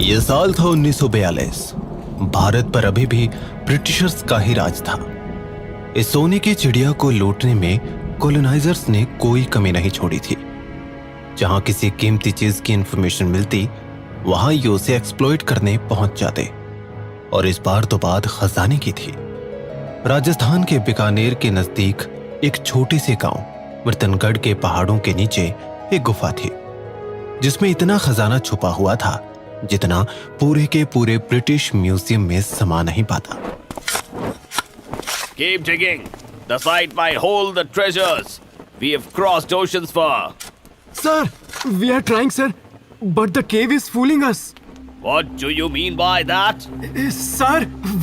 ये साल था 1942। भारत पर अभी भी ब्रिटिशर्स का ही राज था। इस सोने की चिड़िया को लूटने में कॉलोनाइजर्स ने कोई कमी नहीं छोड़ी थी। जहां किसी कीमती चीज की इंफॉर्मेशन मिलती, वहां ये उसे एक्सप्लॉइट करने पहुंच जाते। और इस बार तो बात खजाने की थी। राजस्थान के बीकानेर के नजदीक एक छोटे से गांव कीर्तनगढ़ के पहाड़ों के नीचे एक गुफा थी, जिसमें इतना खजाना छुपा हुआ था जितना पूरे के पूरे ब्रिटिश म्यूजियम में समा नहीं पाता। Keep digging. The site might hold the treasures we have crossed oceans for. Sir, we are trying, sir, but the cave is fooling us. What do you mean by that? Sir,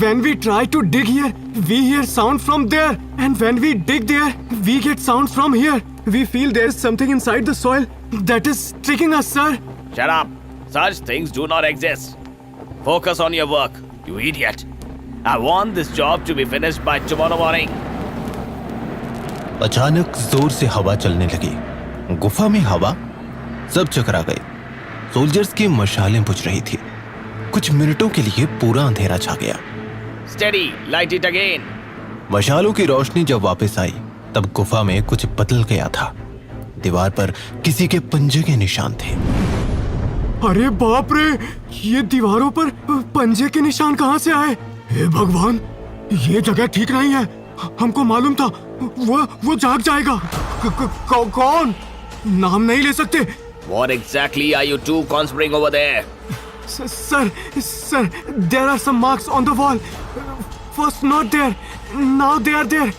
when we try to dig here, we hear sound from there, and when we dig there, we get sounds from here. We feel there is something inside the soil that is tricking us, sir. Shut up. Such things do not exist. Focus on your work, you idiot. I want this job to be finished by tomorrow morning. अचानक जोर से हवा चलने लगी। गुफा में हवा, सब चकरा गए। सोल्जर्स की मशालें बुझ रही थी। कुछ मिनटों के लिए पूरा अंधेरा छा गया। Steady, light it again. मशालों की रोशनी जब वापस आई, तब गुफा में कुछ बदल गया था। दीवार पर किसी के पंजे के निशान थे। अरे बाप रे, ये दीवारों पर पंजे के निशान कहाँ से आए? हे भगवान, ये जगह ठीक नहीं है। हमको मालूम था वो जाग जाएगा। कौन? नाम नहीं ले सकते। What exactly are you two conspiring over there? Sir, there are some marks on the wall. First not there, now they are there.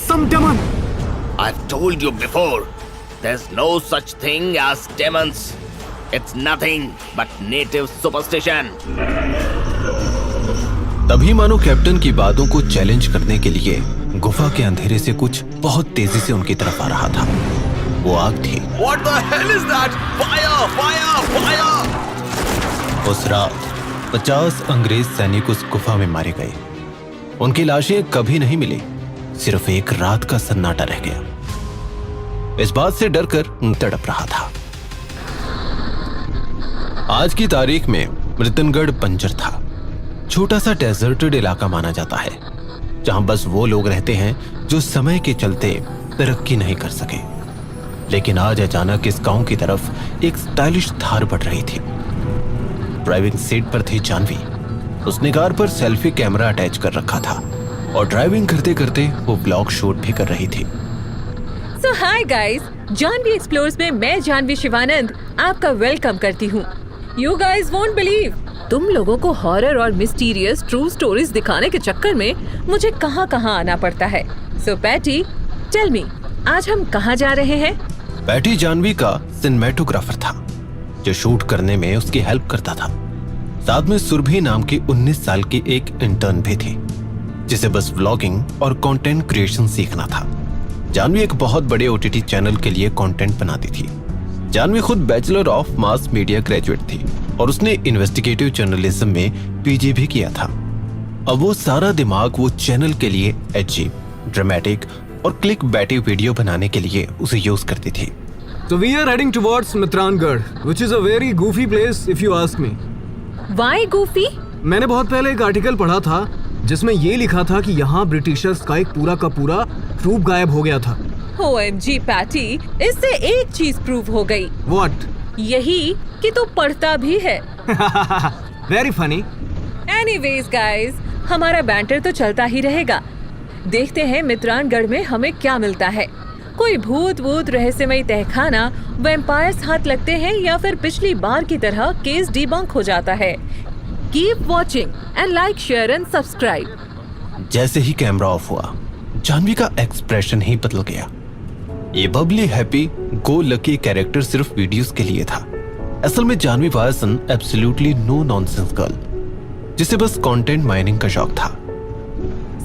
Some demon. I've told you before, there's no such thing as demons. It's nothing but native superstition. तभी मानो captain की बातों को challenge करने के लिए गुफा के अंधेरे से कुछ बहुत तेजी से उनकी तरफ आ रहा था। वो आग थी। What the hell is that? Fire! Fire! Fire! उस रात 50 अंग्रेज सैनिक उस गुफा में मारे गए। उनकी लाशें कभी नहीं मिली, सिर्फ एक रात का सन्नाटा रह गया। इस बात से डरकर तड़प रहा था। आज की तारीख में कीर्तनगढ़ बंजर था। छोटा सा डेजर्टेड इलाका माना जाता है, जहां बस वो लोग रहते हैं जो समय के चलते तरक्की नहीं कर सके। लेकिन आज अचानक इस गांव की तरफ एक स्टाइलिश थार बढ़ रही थी। ड्राइविंग सीट पर थी जानवी। उसने कार पर सेल्फी कैमरा अटैच कर रखा था और ड्राइविंग करते करते वो ब्लॉग शूट भी कर रही थी। So hi guys, Janvi explores में मैं जानवी शिवानंद आपका वेलकम करती हूँ। You guys won't believe, तुम लोगों को हॉरर और मिस्टीरियस ट्रू स्टोरीज दिखाने के चक्कर में मुझे कहाँ कहाँ आना पड़ता है। So पैटी, टेल मी, आज हम कहाँ जा रहे हैं? पैटी जानवी का सिनेमेटोग्राफर था, जो शूट करने में उसकी हेल्प करता था। साथ में सुरभि नाम की 19 साल की एक इंटर्न भी थी, जिसे बस व्लॉगिंग और कंटेंट क्रिएशन सीखना था। जानवी एक बहुत बड़े ओटीटी चैनल के लिए कंटेंट बनाती थी। जानवी खुद bachelor of mass media graduate थी और उसने इन्वेस्टिगेटिव जर्नलिज्म में पीजी भी किया था। अब वो सारा दिमाग वो चैनल के लिए एजी, ड्रामेटिक और क्लिक बैटी वीडियो बनाने के लिए उसे यूज करती थी। So we are heading towards Mitrangarh, which is a very goofy place if you ask me. Why goofy? मैंने बहुत पहले एक आर्टिकल पढ़ा था जिसमें ये लिखा था कि यहाँ ब्रिटिशर्स का एक पूरा का पूरा ट्रूप गायब हो गया था। OMG पैटी, इससे एक चीज प्रूव हो गई। What? यही कि तू पढ़ता भी है। Very funny. Anyways guys, हमारा बैंटर तो चलता ही रहेगा। देखते हैं मित्रानगढ़ में हमें क्या मिलता है। कोई भूत रहस्यमयी तहखाना, वैम्पायर्स हाथ लगते हैं या फिर पिछली बार की तरह केस डिबंक हो जाता है। Keep watching and like, share and subscribe. जैसे ही कैमरा ऑफ हुआ, जानवी का एक्सप्रेशन ही बदल गया। ये bubbly happy go lucky character सिर्फ वीडियोस के लिए था। असल में Janvi was an absolutely no nonsense girl, जिसे बस कंटेंट माइनिंग का शौक था।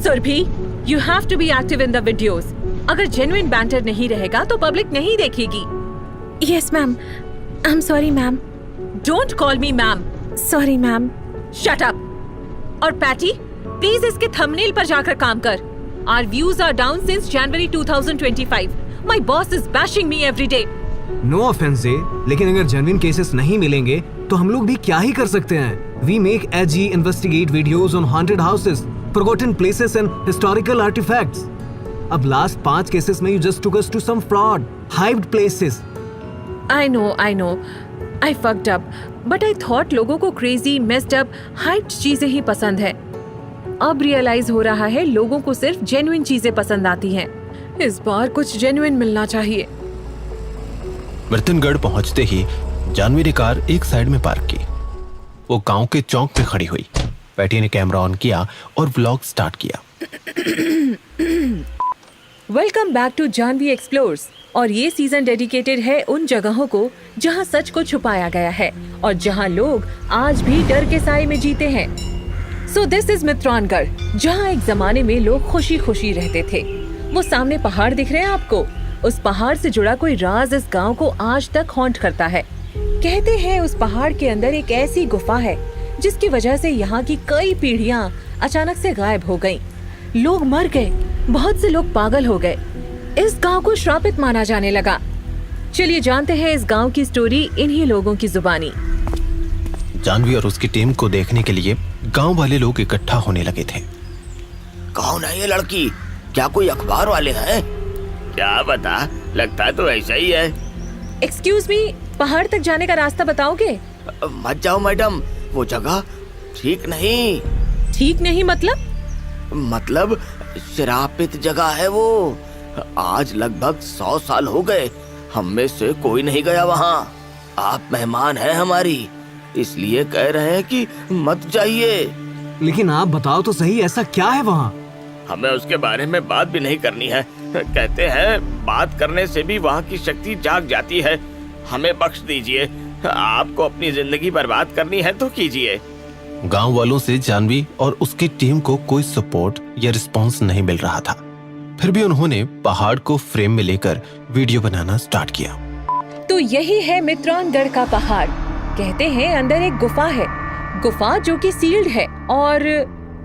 Surbhi, you have to be active in the videos. अगर जेन्युइन बैंटर नहीं रहेगा तो पब्लिक नहीं देखेगी। Yes, ma'am. I'm sorry, ma'am. Don't call me ma'am. Sorry, ma'am. Shut up. और पैटी, प्लीज इसके थंबनेल पर जाकर काम कर। Our views are down since January 2025. My boss is bashing me every day. No offence डे, लेकिन अगर genuine cases नहीं मिलेंगे तो हम लोग भी क्या ही कर सकते हैं। We make edgy investigate videos on haunted houses, forgotten places and historical artifacts. अब लास्ट 5 केसेस में you just took us to some fraud, hyped places. I know. I fucked up. But I thought लोगों को crazy, messed up, hyped चीजें ही पसंद है। अब realise हो रहा है लोगों को सिर्फ जेन्युइन चीजें पसंद आती हैं। इस बार कुछ जेन्युइन मिलना चाहिए। मीरतनगढ़ पहुंचते ही जानवी ने कार एक साइड में पार्क की। वो गांव के चौक पे खड़ी हुई। पैटी ने कैमरा ऑन किया और व्लॉग स्टार्ट किया। Welcome back to Janvi explores. और ये सीजन डेडिकेटेड है उन जगहों को जहां सच को छुपाया गया है और जहां लोग आज भी डर के साए में जीते हैं। सो दिस इज मित्रानगढ़, जहां एक जमाने में लोग खुशी खुशी रहते थे। वो सामने पहाड़ दिख रहे हैं आपको? उस पहाड़ से जुड़ा कोई राज इस गांव को आज तक हॉन्ट करता है। कहते हैं उस पहाड़ के अंदर एक ऐसी गुफा है जिसकी वजह से यहाँ की कई पीढ़ियां अचानक से गायब हो गईं। लोग मर गए, बहुत से लोग पागल हो गए। इस गांव को श्रापित माना जाने लगा। चलिए जानते हैं इस गांव की स्टोरी इन्हीं लोगों की जुबानी। जानवी और उसकी टीम को देखने के लिए गांव वाले लोग इकट्ठा होने लगे थे। कौन है ये लड़की? क्या कोई अखबार वाले हैं? क्या बता, लगता तो ऐसा ही है। एक्सक्यूज मी, पहाड़ तक जाने का रास्ता बताओगे? मत जाओ मैडम, वो जगह ठीक नहीं। ठीक नहीं मतलब श्रापित जगह है वो। आज लगभग 100 साल हो गए, हम में से कोई नहीं गया वहाँ। आप मेहमान हैं हमारी, इसलिए कह रहे हैं कि मत जाइए। लेकिन आप बताओ तो सही, ऐसा क्या है वहाँ? हमें उसके बारे में बात भी नहीं करनी है। कहते हैं बात करने से भी वहाँ की शक्ति जाग जाती है। हमें बख्श दीजिए। आपको अपनी जिंदगी बर्बाद करनी है तो कीजिए। गांव वालों से जानवी और उसकी टीम को कोई सपोर्ट या रिस्पांस नहीं मिल रहा था। फिर भी उन्होंने पहाड़ को फ्रेम में लेकर वीडियो बनाना स्टार्ट किया। तो यही है मित्रानगढ़ का पहाड़। कहते हैं अंदर एक गुफा है, गुफा जो कि सील्ड है। और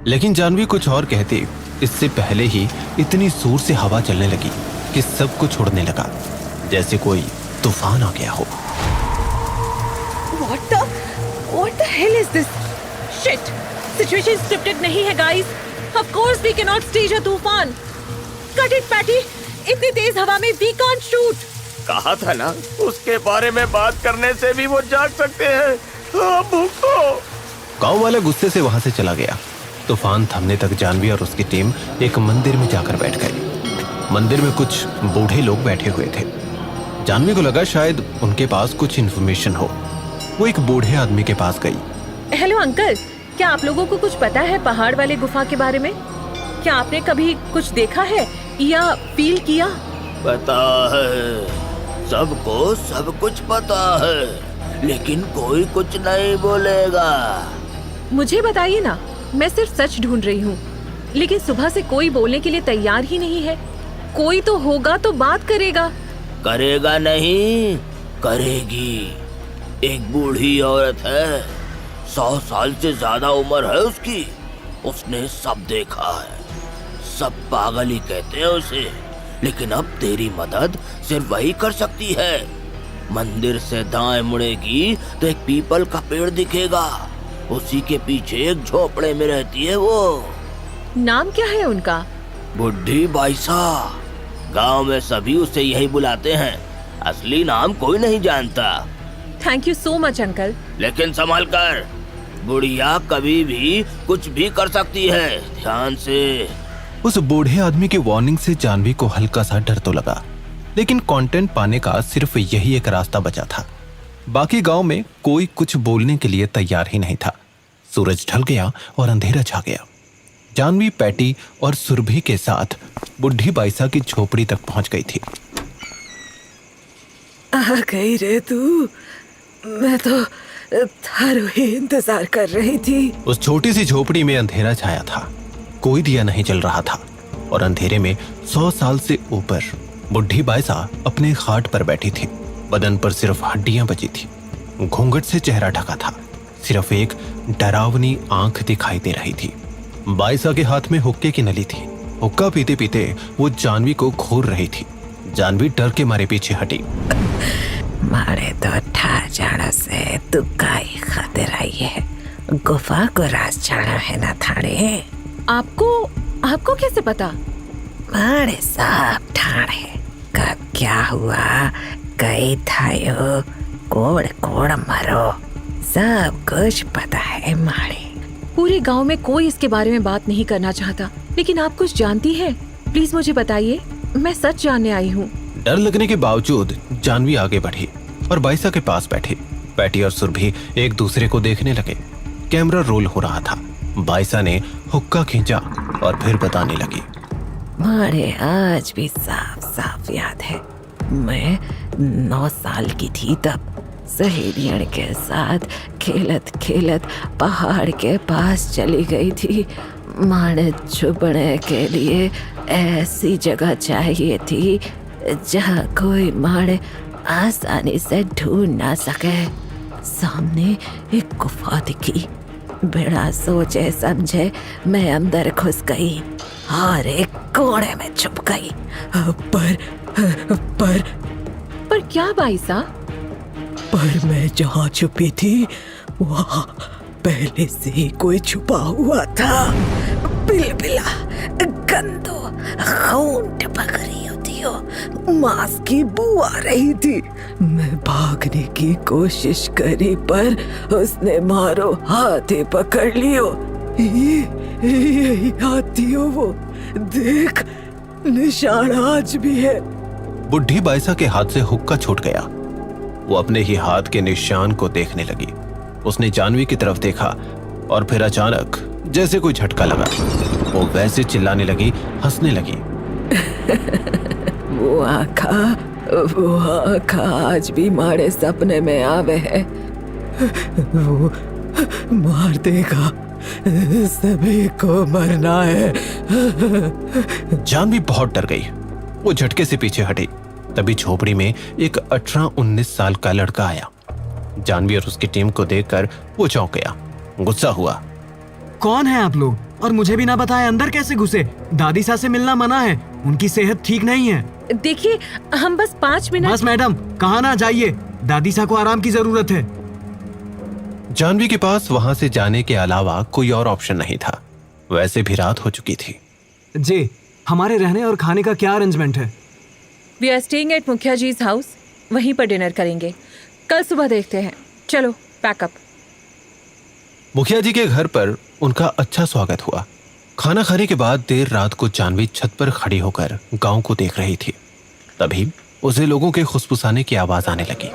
लेकिन जानवी कुछ और कहती। इससे पहले ही इतनी जोर से हवा चलने लगी कि सब कुछ उड़ने लगा, जैसे कोई तूफान आ गया हो। What the hell is this? Shit! Situation scripted नहीं है guys. Of course we cannot stage a तूफान. Cut it, Patty. इतनी तेज हवा में we can't shoot. कहा था ना, उसके बारे में बात करने से भी वो जाग सकते हैं। भूखो। गांव वाला गुस्से से वहां से चला गया। तूफान थमने तक जानवी और उसकी टीम एक मंदिर में जाकर बैठ गई। मंदिर में कुछ बूढ़े लोग बैठे हुए थे। जानवी को लगा शायद उनके पास कुछ इन्फॉर्मेशन हो। वो एक बूढ़े आदमी के पास गई। हेलो अंकल, क्या आप लोगों को कुछ पता है पहाड़ वाले गुफा के बारे में? क्या आपने कभी कुछ देखा है या फील किया? पता है, सबको सब कुछ पता है, लेकिन कोई कुछ नहीं बोलेगा। मुझे बताइए ना, मैं सिर्फ सच ढूंढ रही हूँ, लेकिन सुबह से कोई बोलने के लिए तैयार ही नहीं है। कोई तो होगा तो बात करेगा। करेगा नहीं, करेगी। एक बूढ़ी औरत है, 100 साल से ज्यादा उम्र है उसकी। उसने सब देखा है, सब पागल ही कहते हैं उसे, लेकिन अब तेरी मदद सिर्फ वही कर सकती है। मंदिर से दाएं मुड़ेगी तो एक पीपल का पेड़ दिखेगा, उसी के पीछे एक झोपड़े में रहती है वो। नाम क्या है उनका? बुढ़ी बाईसा। गांव में सभी उसे यही बुलाते हैं, असली नाम कोई नहीं जानता। Thank you so much uncle. लेकिन संभल कर, बुढ़िया कभी भी कुछ भी कर सकती है, ध्यान से। उस बूढ़े आदमी की वार्निंग से जानवी को हल्का सा डर तो लगा, लेकिन कंटेंट पाने का सिर्फ यही एक रास्ता बचा था। बाकी गांव में कोई कुछ बोलने के लिए तैयार ही नहीं था। सूरज ढल गया और अंधेरा छा गया। जानवी, पैटी और सुरभि के साथ बुढ़ी बाईसा की झोपड़ी तक पहुंच गई थी। आ गई रे तू, मैं तो थारू ही इंतजार कर रही थी। उस छोटी सी झोपड़ी में अंधेरा छाया था, कोई दिया नहीं जल रहा था और अंधेरे में 100 साल से ऊपर बुढ़ी बाईसा अपने खाट पर बैठी थी। बदन पर सिर्फ हड्डियां बची थी, घूंघट से चेहरा ढका था, सिर्फ एक डरावनी आंख दिखाई दे रही थी। बाईसा के हाथ में हुक्के की नली थी। हुक्का पीते पीते वो जानवी को घूर रही थी। जानवी डर के मारे पीछे हटी। मारे तो ठा जाना से तू काई खातिर आई है। गुफा को राज जाना है ना थाने। आपको कैसे पता? मारे सब ठाणे कब क्या हुआ, कई थायो, कोड़ कोड़ मरो, सब कुछ पता है मारे। पूरे गांव में कोई इसके बारे में बात नहीं करना चाहता, लेकिन आप कुछ जानती है? प्लीज मुझे बताइए, मैं सच जानने आई हूँ। डर लगने के बावजूद जानवी आगे बढ़ी और बाइसा के पास बैठी। पैटी और सुरभि एक दूसरे को देखने लगे। कैमरा रोल हो रहा था। बाइसा ने हुक्का खींचा और फिर बताने लगी। मारे आज भी साफ साफ याद है, मैं 9 साल की थी तब सहेलियों के साथ खेलत खेलत पहाड़ के पास चली गई थी। माने छुपने के लिए ऐसी जगह चाहिए थी जहाँ कोई माड़े आसानी से ढूंढ ना सके। सामने एक गुफा दिखी। बिना सोचे समझे मैं अंदर घुस गई और एक कोने में छुप गई। पर क्या बाइसा? पर मैं जहाँ छुपी थी वहाँ पहले से ही कोई छुपा हुआ था। बिलबिला, गंदो, खून टपक रही होती हो, मांस की बू आ रही थी। मैं भागने की कोशिश करी पर उसने मारो हाथ ही पकड़ लियो। यही हाथी हो वो, देख निशान आज भी है। बुढ़ी बाइसा के हाथ से हुक्का छूट गया। वो अपने ही हाथ के निशान को देखने लगी। उसने जानवी की तरफ देखा और फिर अचानक जैसे कोई झटका लगा। वो वैसे चिल्लाने लगी, हंसने लगी। वो आँखा आज भी मारे सपने में आवे है। वो मार देगा, सभी को मरना है। जानवी बहुत डर गई। वो झटके से पीछे हटी। तभी झोपड़ी में एक 18-19 साल का लड़का आया। जानवी और उसकी टीम को देखकर वो चौंक गया, गुस्सा हुआ। कौन है आप लोग? और मुझे भी ना बताए अंदर कैसे घुसे? दादी सा से मिलना मना है, उनकी सेहत ठीक नहीं है। देखिए, हम बस 5 मिनट। बस मैडम, कहाँ ना जाइए, दादी सा को आराम की जरूरत है। जानवी के पास वहां से जाने के अलावा कोई और ऑप्शन नहीं था। वैसे भी रात हो चुकी थी। जी, हमारे रहने और खाने का क्या अरेंजमेंट है? वी आर स्टेइंग एट मुखिया जी's हाउस, वहीं पर डिनर करेंगे। कल सुबह देखते हैं। चलो पैकअप। मुखिया जी के घर पर उनका अच्छा स्वागत हुआ। खाना खाने के बाद देर रात को जानवी छत पर खड़ी होकर गांव को देख रही थी। तभी उसे लोगों के फुसफुसाने की आवाज आने लगी।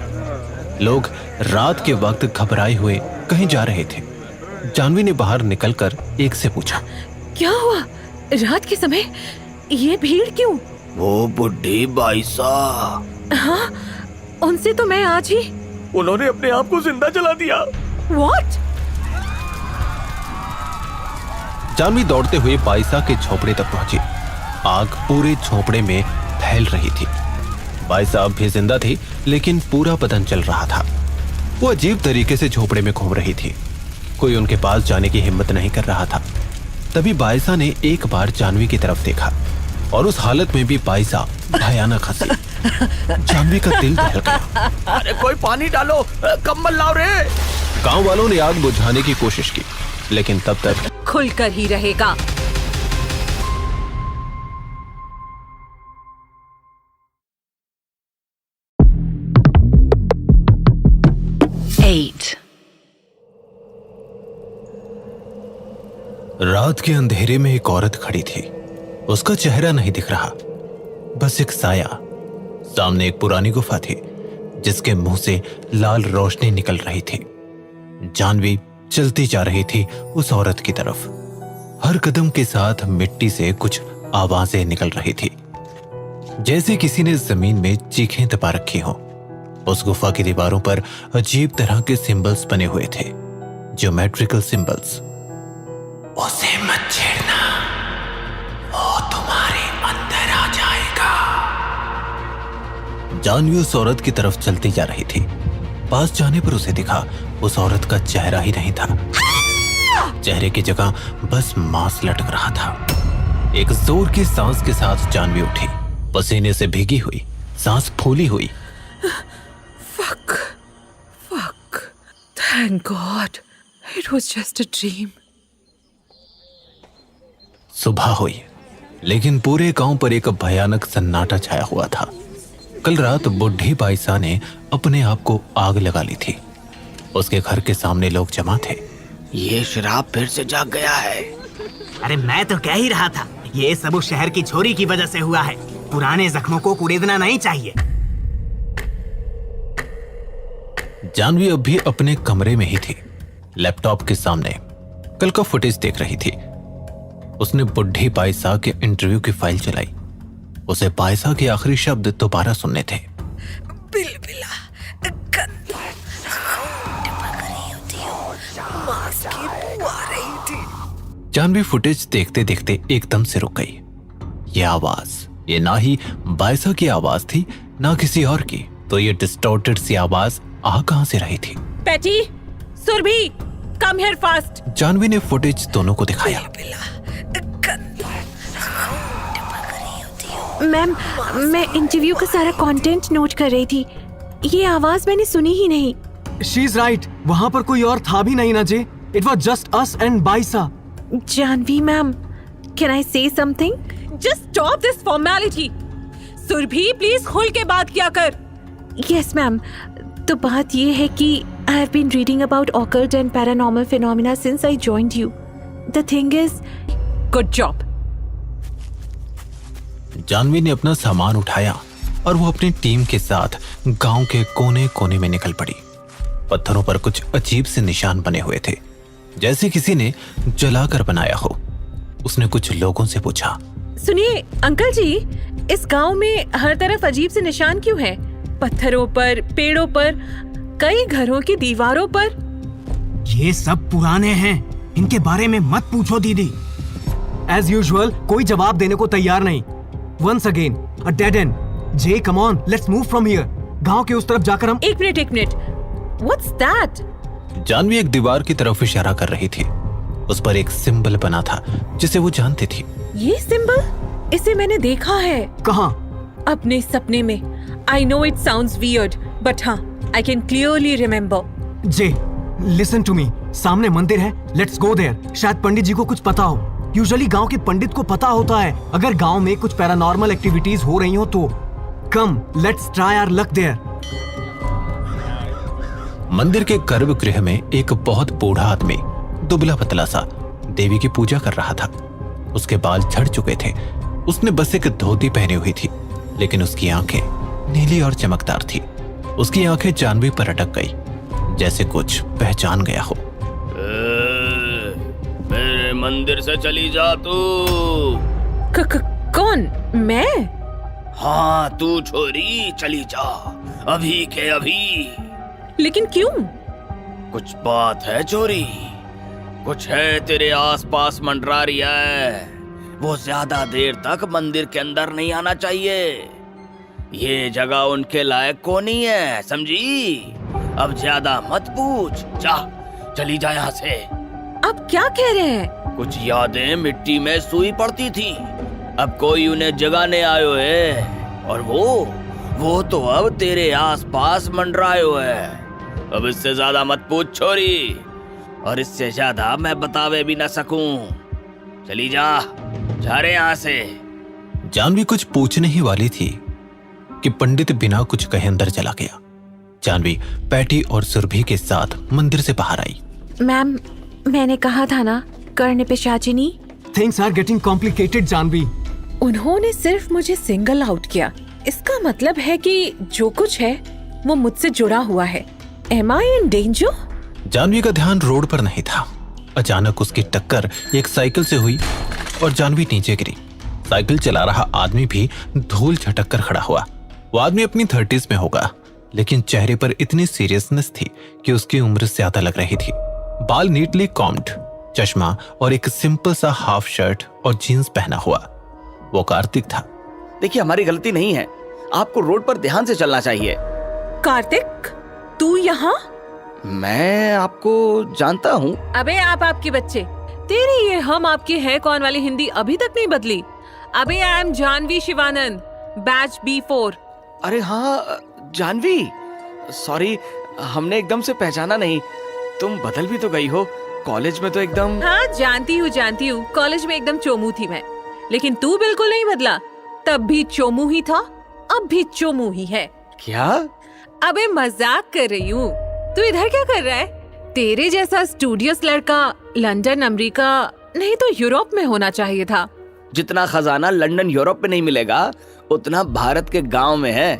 लोग रात के वक्त घबराए हुए कहीं जा रहे थे। जानवी ने बाहर निकलकर एक से पूछा, क्या हुआ? रात के समय ये भीड़ क्यों? वो बुढ़ी बाइसा। हाँ, उनसे तो मैं आज ही। उन्होंने अपने आप को जिंदा जला दिया। What? जानवी दौड़ते हुए बाइसा के झोपड़े तक पहुंची। आग पूरे झोपड़े में फैल रही थी। बाइसा अब भी जिंदा थी, लेकिन पूरा बदन जल रहा था। वो अजीब तरीके से झोपड़े में घूम रही थी। कोई उनके पास जाने की हिम्मत नहीं कर रहा था। तभी बाइसा ने एक बार जानवी की तरफ देखा और उस हालत में भी बाइसा भयानक हंसी। जानवी का दिल दहल गया। अरे कोई पानी डालो, कंबल लाओ रे। गांव वालों ने आग बुझाने की कोशिश की, लेकिन तब तक खुलकर ही रहेगा। रात के अंधेरे में एक औरत खड़ी थी। उसका चेहरा नहीं दिख रहा, बस एक साया। सामने एक पुरानी गुफा थी जिसके मुंह से लाल रोशनी निकल रही थी। जानवी चलती जा रही थी उस औरत की तरफ। हर कदम के साथ मिट्टी से कुछ आवाजें निकल रही थी, जैसे किसी ने जमीन में चीखें दबा रखी हो। उस गुफा की दीवारों पर अजीब तरह के सिंबल्स बने हुए थे, ज्योमेट्रिकल सिंबल्स। उसे मत छेड़ना, वो तुम्हारे अंदर आ जाएगा। जानवी उस औरत की तरफ चलती जा रही थी। पास जाने पर उसे दिखा उस औरत का चेहरा ही नहीं था। चेहरे की जगह बस मांस लटक रहा था। एक जोर की सांस के साथ जानवी उठी। पसीने से भीगी हुई, सांस फूली हुई। Fuck. Thank God. It was just a dream. सुबह हुई, लेकिन पूरे गांव पर एक भयानक सन्नाटा छाया हुआ था। कल रात बुढ़ी बाईसा ने अपने आप को आग लगा ली थी। उसके घर के सामने लोग जमा थे। ये शराब फिर से जाग गया है। अरे मैं तो कह ही रहा था, ये सब उस शहर की छोरी की वजह से हुआ है। पुराने जख्मों को कुरेदना नहीं चाहिए। जानवी अब भी अपने कमरे में ही थी, लैपटॉप के सामने कल का फुटेज देख रही थी। उसने बुढ़ी बाईसा के इंटरव्यू की फाइल चलाई। उसे बाईसा के आखिरी शब्द दोबारा सुनने थे। बिलबिला गंदा खून टपक रही होती हो, मांस की बू आ रही थी। जानवी फुटेज देखते देखते एकदम से रुक गई। ये आवाज, ये ना ही बाईसा की आवाज थी, ना किसी और की। तो ये डिस्टॉर्टेड सी आवाज आ कहां से रही थी? Patty, Surbhi, come here fast. Janvi ने फुटेज दोनों को दिखाया। मैम, मैं इंटरव्यू का सारा कंटेंट नोट कर रही थी। ये आवाज मैंने सुनी ही नहीं। शी इज राइट, वहाँ पर कोई और था भी नहीं ना Jay. It was just us and Baisa. Janvi ma'am, can I say something? Just stop this formality. Surbhi, please खुल के बात किया कर। यस मैम, तो बात ये है कि I have been reading about occult and paranormal phenomena since I joined you. The thing is, good job. Janvi ने अपना सामान उठाया और वो अपनी टीम के साथ गांव के कोने कोने में निकल पड़ी। पत्थरों पर कुछ अजीब से निशान बने हुए थे, जैसे किसी ने जलाकर बनाया हो। उसने कुछ लोगों से पूछा, सुनिए अंकल जी, इस गांव में हर तरफ अजीब से निशान क्यों हैं? पत्थरों पर, पेड़ों पर, कई घरों की दीवारों पर। ये सब पुराने हैं, इनके बारे में मत पूछो दीदी। एज यूजुअल कोई जवाब देने को तैयार नहीं। Once again a dead end. J come on, let's move from here. गांव के उस तरफ जाकर हम। एक मिनट, व्हाट्स दैट? जानवी एक दीवार की तरफ इशारा कर रही थी। उस पर एक सिंबल बना था जिसे वो जानती थी। ये सिंबल, इसे मैंने देखा है। कहाँ? अपने सपने में। I know it sounds weird, but हाँ, I can clearly remember. Jay, listen to me. सामने मंदिर है, लेट्स गो देयर। शायद पंडित जी को कुछ पता हो। यूजुअली गांव के पंडित को पता होता है अगर गांव में कुछ पैरानॉर्मल एक्टिविटीज हो रही हो तो। Come, let's try our luck there. मंदिर के गर्भगृह में एक बहुत बूढ़ा आदमी, दुबला पतला सा, देवी की पूजा कर रहा था। उसके बाल झड़ चुके थे। उसने बस एक धोती पहनी हुई थी, लेकिन उसकी आंखें नीली और चमकदार थी। उसकी आंखें जानवी पर अटक गई, जैसे कुछ पहचान गया हो। मेरे मंदिर से चली जा तू। कौन? मैं? हाँ तू छोरी, चली जा अभी के अभी। लेकिन क्यों? कुछ बात है छोरी, कुछ है तेरे आसपास मंडरा रही है। वो ज्यादा देर तक मंदिर के अंदर नहीं आना चाहिए। ये जगह उनके लायक को नहीं है, समझी? अब ज्यादा मत पूछ, जा चली जा यहाँ से। आप क्या कह रहे हैं? कुछ यादें मिट्टी में सुई पड़ती थी, अब कोई उन्हें जगाने आयो है, और वो तो अब तेरे आसपास मंडरायो है। अब इससे ज्यादा मत पूछ छोरी, और इससे ज्यादा मैं बतावे भी ना सकूं। चली जा रे यहाँ से। जानवी कुछ पूछने ही वाली थी कि पंडित बिना कुछ कहे अंदर चला गया। जानवी पैटी और सुरभि के साथ मंदिर से बाहर आई। मैम, मैंने कहा था ना, Karna Pishachini. Things are getting complicated Janvi. उन्होंने सिर्फ मुझे सिंगल आउट किया, इसका मतलब है कि जो कुछ है वो मुझसे जुड़ा हुआ है। Am I in danger? Janvi का ध्यान रोड पर नहीं था। अचानक उसकी टक्कर एक साइकिल से हुई और जानवी नीचे गिरी। साइकिल चला रहा आदमी भी धूल झटक कर खड़ा हुआ। वो आदमी अपनी 30s में होगा, लेकिन चेहरे पर इतनी सीरियसनेस थी कि उसकी उम्र ज्यादा लग रही थी। बाल नीटली कॉम्ड, चश्मा और एक सिंपल सा हाफ शर्ट और जीन्स पहना हुआ। वो कार्तिक था। देखिए हमारी गलती नहीं है, आपको रोड पर ध्यान से चलना चाहिए। कार्तिक, तू यहाँ? मैं आपको जानता हूँ। अबे आपके बच्चे, तेरी ये हम आपके हैं कौन वाली हिंदी अभी तक नहीं बदली। अबे I am Janvi Shivanand, batch B4। अरे हाँ जानवी, सॉरी, हमने एकदम से पहचाना नहीं। तुम बदल भी तो गई हो, कॉलेज में तो एकदम। हाँ जानती हूँ, कॉलेज में एकदम चोमू थी मैं, लेकिन तू बिल्कुल नहीं बदला। तब भी चोमू ही था, अब भी चोमू ही है। क्या? अबे मजाक कर रही हूँ। तू इधर क्या कर रहा है? तेरे जैसा स्टूडियस लड़का लंदन, अमेरिका नहीं तो यूरोप में होना चाहिए था। जितना खजाना लंदन यूरोप में नहीं मिलेगा, उतना भारत के गांव में है।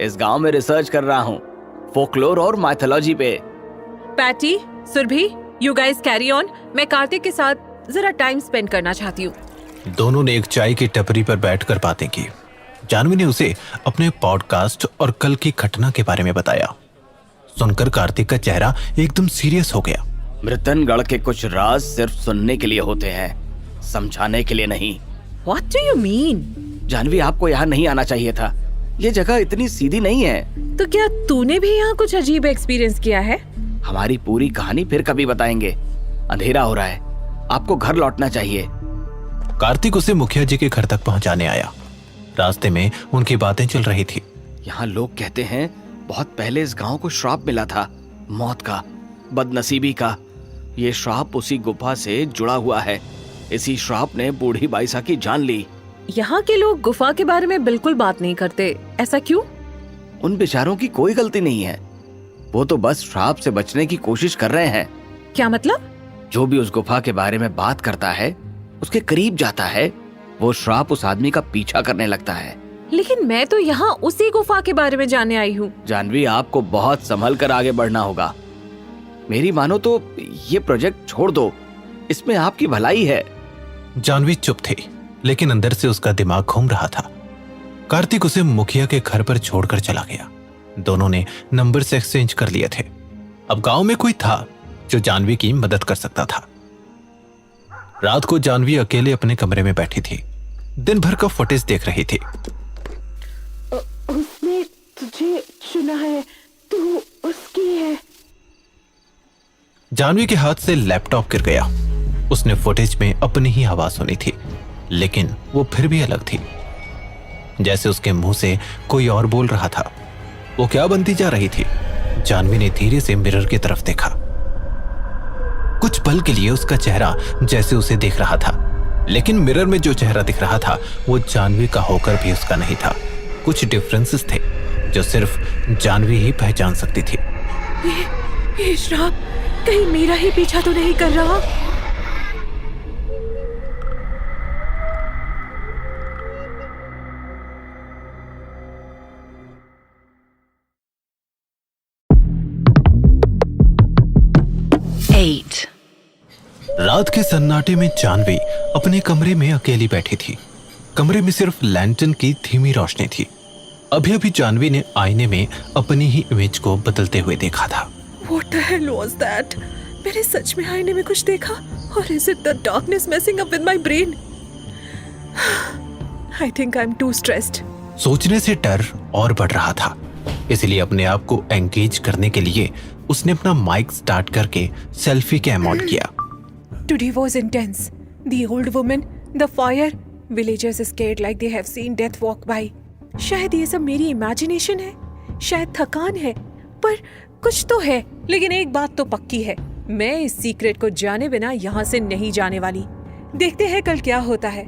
इस गांव में रिसर्च कर रहा हूँ, फोकलोर और माइथोलॉजी पे। Patty, Surbhi, you guys carry on. मैं कार्तिक के साथ जरा टाइम स्पेंड करना चाहती हूँ। दोनों ने एक चाय की टपरी पर बैठकर बातें की। जानवी ने उसे अपने पॉडकास्ट और कल की घटना के बारे में बताया। सुनकर कार्तिक का चेहरा एकदम सीरियस हो गया। मृतनगढ़ के कुछ राज सिर्फ सुनने के लिए होते हैं, समझाने के लिए नहीं। What do you mean? Janvi, आपको यहाँ नहीं आना चाहिए था। ये जगह इतनी सीधी नहीं है। तो क्या तूने भी यहाँ कुछ अजीब एक्सपीरियंस किया है? हमारी पूरी कहानी फिर कभी बताएंगे। अंधेरा हो रहा है, आपको घर लौटना चाहिए। कार्तिक उसे मुखिया जी के घर तक पहुंचाने आया। रास्ते में उनकी बातें चल रही थी। यहाँ लोग कहते हैं बहुत पहले इस गांव को श्राप मिला था, मौत का, बदनसीबी का। ये श्राप उसी गुफा से जुड़ा हुआ है। इसी श्राप ने बूढ़ी बाईसा की जान ली। यहाँ के लोग गुफा के बारे में बिल्कुल बात नहीं करते, ऐसा क्यों? उन बेचारों की कोई गलती नहीं है, वो तो बस श्राप से बचने की कोशिश कर रहे हैं। क्या मतलब? जो भी उस गुफा के बारे में बात करता है, उसके करीब जाता है, वो श्राप उस आदमी का पीछा करने लगता है। लेकिन मैं तो यहाँ उसी गुफा के बारे में जानने आई हूँ। जानवी, आपको बहुत संभल कर आगे बढ़ना होगा। मेरी मानो तो ये प्रोजेक्ट छोड़ दो, इसमें आपकी भलाई है। जानवी चुप थी, लेकिन अंदर से उसका दिमाग घूम रहा था। कार्तिक उसे मुखिया के घर पर छोड़कर चला गया। दोनों ने नंबर से एक्सचेंज कर लिए थे। अब गांव में कोई था जो जानवी की मदद कर सकता था। रात को जानवी अकेले अपने कमरे में बैठी थी, दिन भर का फुटेज देख रही थी। उसने तुझे चुना है, तू उसकी है। जानवी के हाथ से लैपटॉप गिर गया। उसने फुटेज में अपनी ही आवाज सुनी थी, लेकिन वो फिर भी अलग थी, जैसे उसके मुंह से कोई और बोल रहा था। वो क्या बनती जा रही थी? जानवी ने धीरे से मिरर की तरफ देखा। कुछ पल के लिए उसका चेहरा जैसे उसे देख रहा था, लेकिन मिरर में जो चेहरा दिख रहा था वो जानवी का होकर भी उसका नहीं था। कुछ डिफरेंसेस थे जो सिर्फ जानवी ही पहचान सकती थी। ये श्राप कहीं मेरा ही पीछा तो नहीं कर रहा? रात के सन्नाटे में जानवी अपने कमरे में अकेली बैठी थी। कमरे में सिर्फ लैंटर्न की धीमी रोशनी थी। अभी अभी जानवी ने आईने में अपनी ही इमेज को बदलते हुए देखा था। What the hell was that? मैंने सच में आईने में कुछ देखा, और is it the darkness messing up with my brain? I think I'm too stressed. सोचने से डर और बढ़ रहा था, इसलिए अपने आप को एंगेज करने के लिए उसने अपना माइक स्टार्ट करके सेल्फी कैम ऑन किया। Today was intense. The old woman, the fire, villagers scared like they have seen death walk by. शायद ये सब मेरी इमेजिनेशन है, शायद थकान है, पर कुछ तो है। लेकिन एक बात तो पक्की है, मैं इस सीक्रेट को जाने बिना यहाँ से नहीं जाने वाली। देखते हैं कल क्या होता है।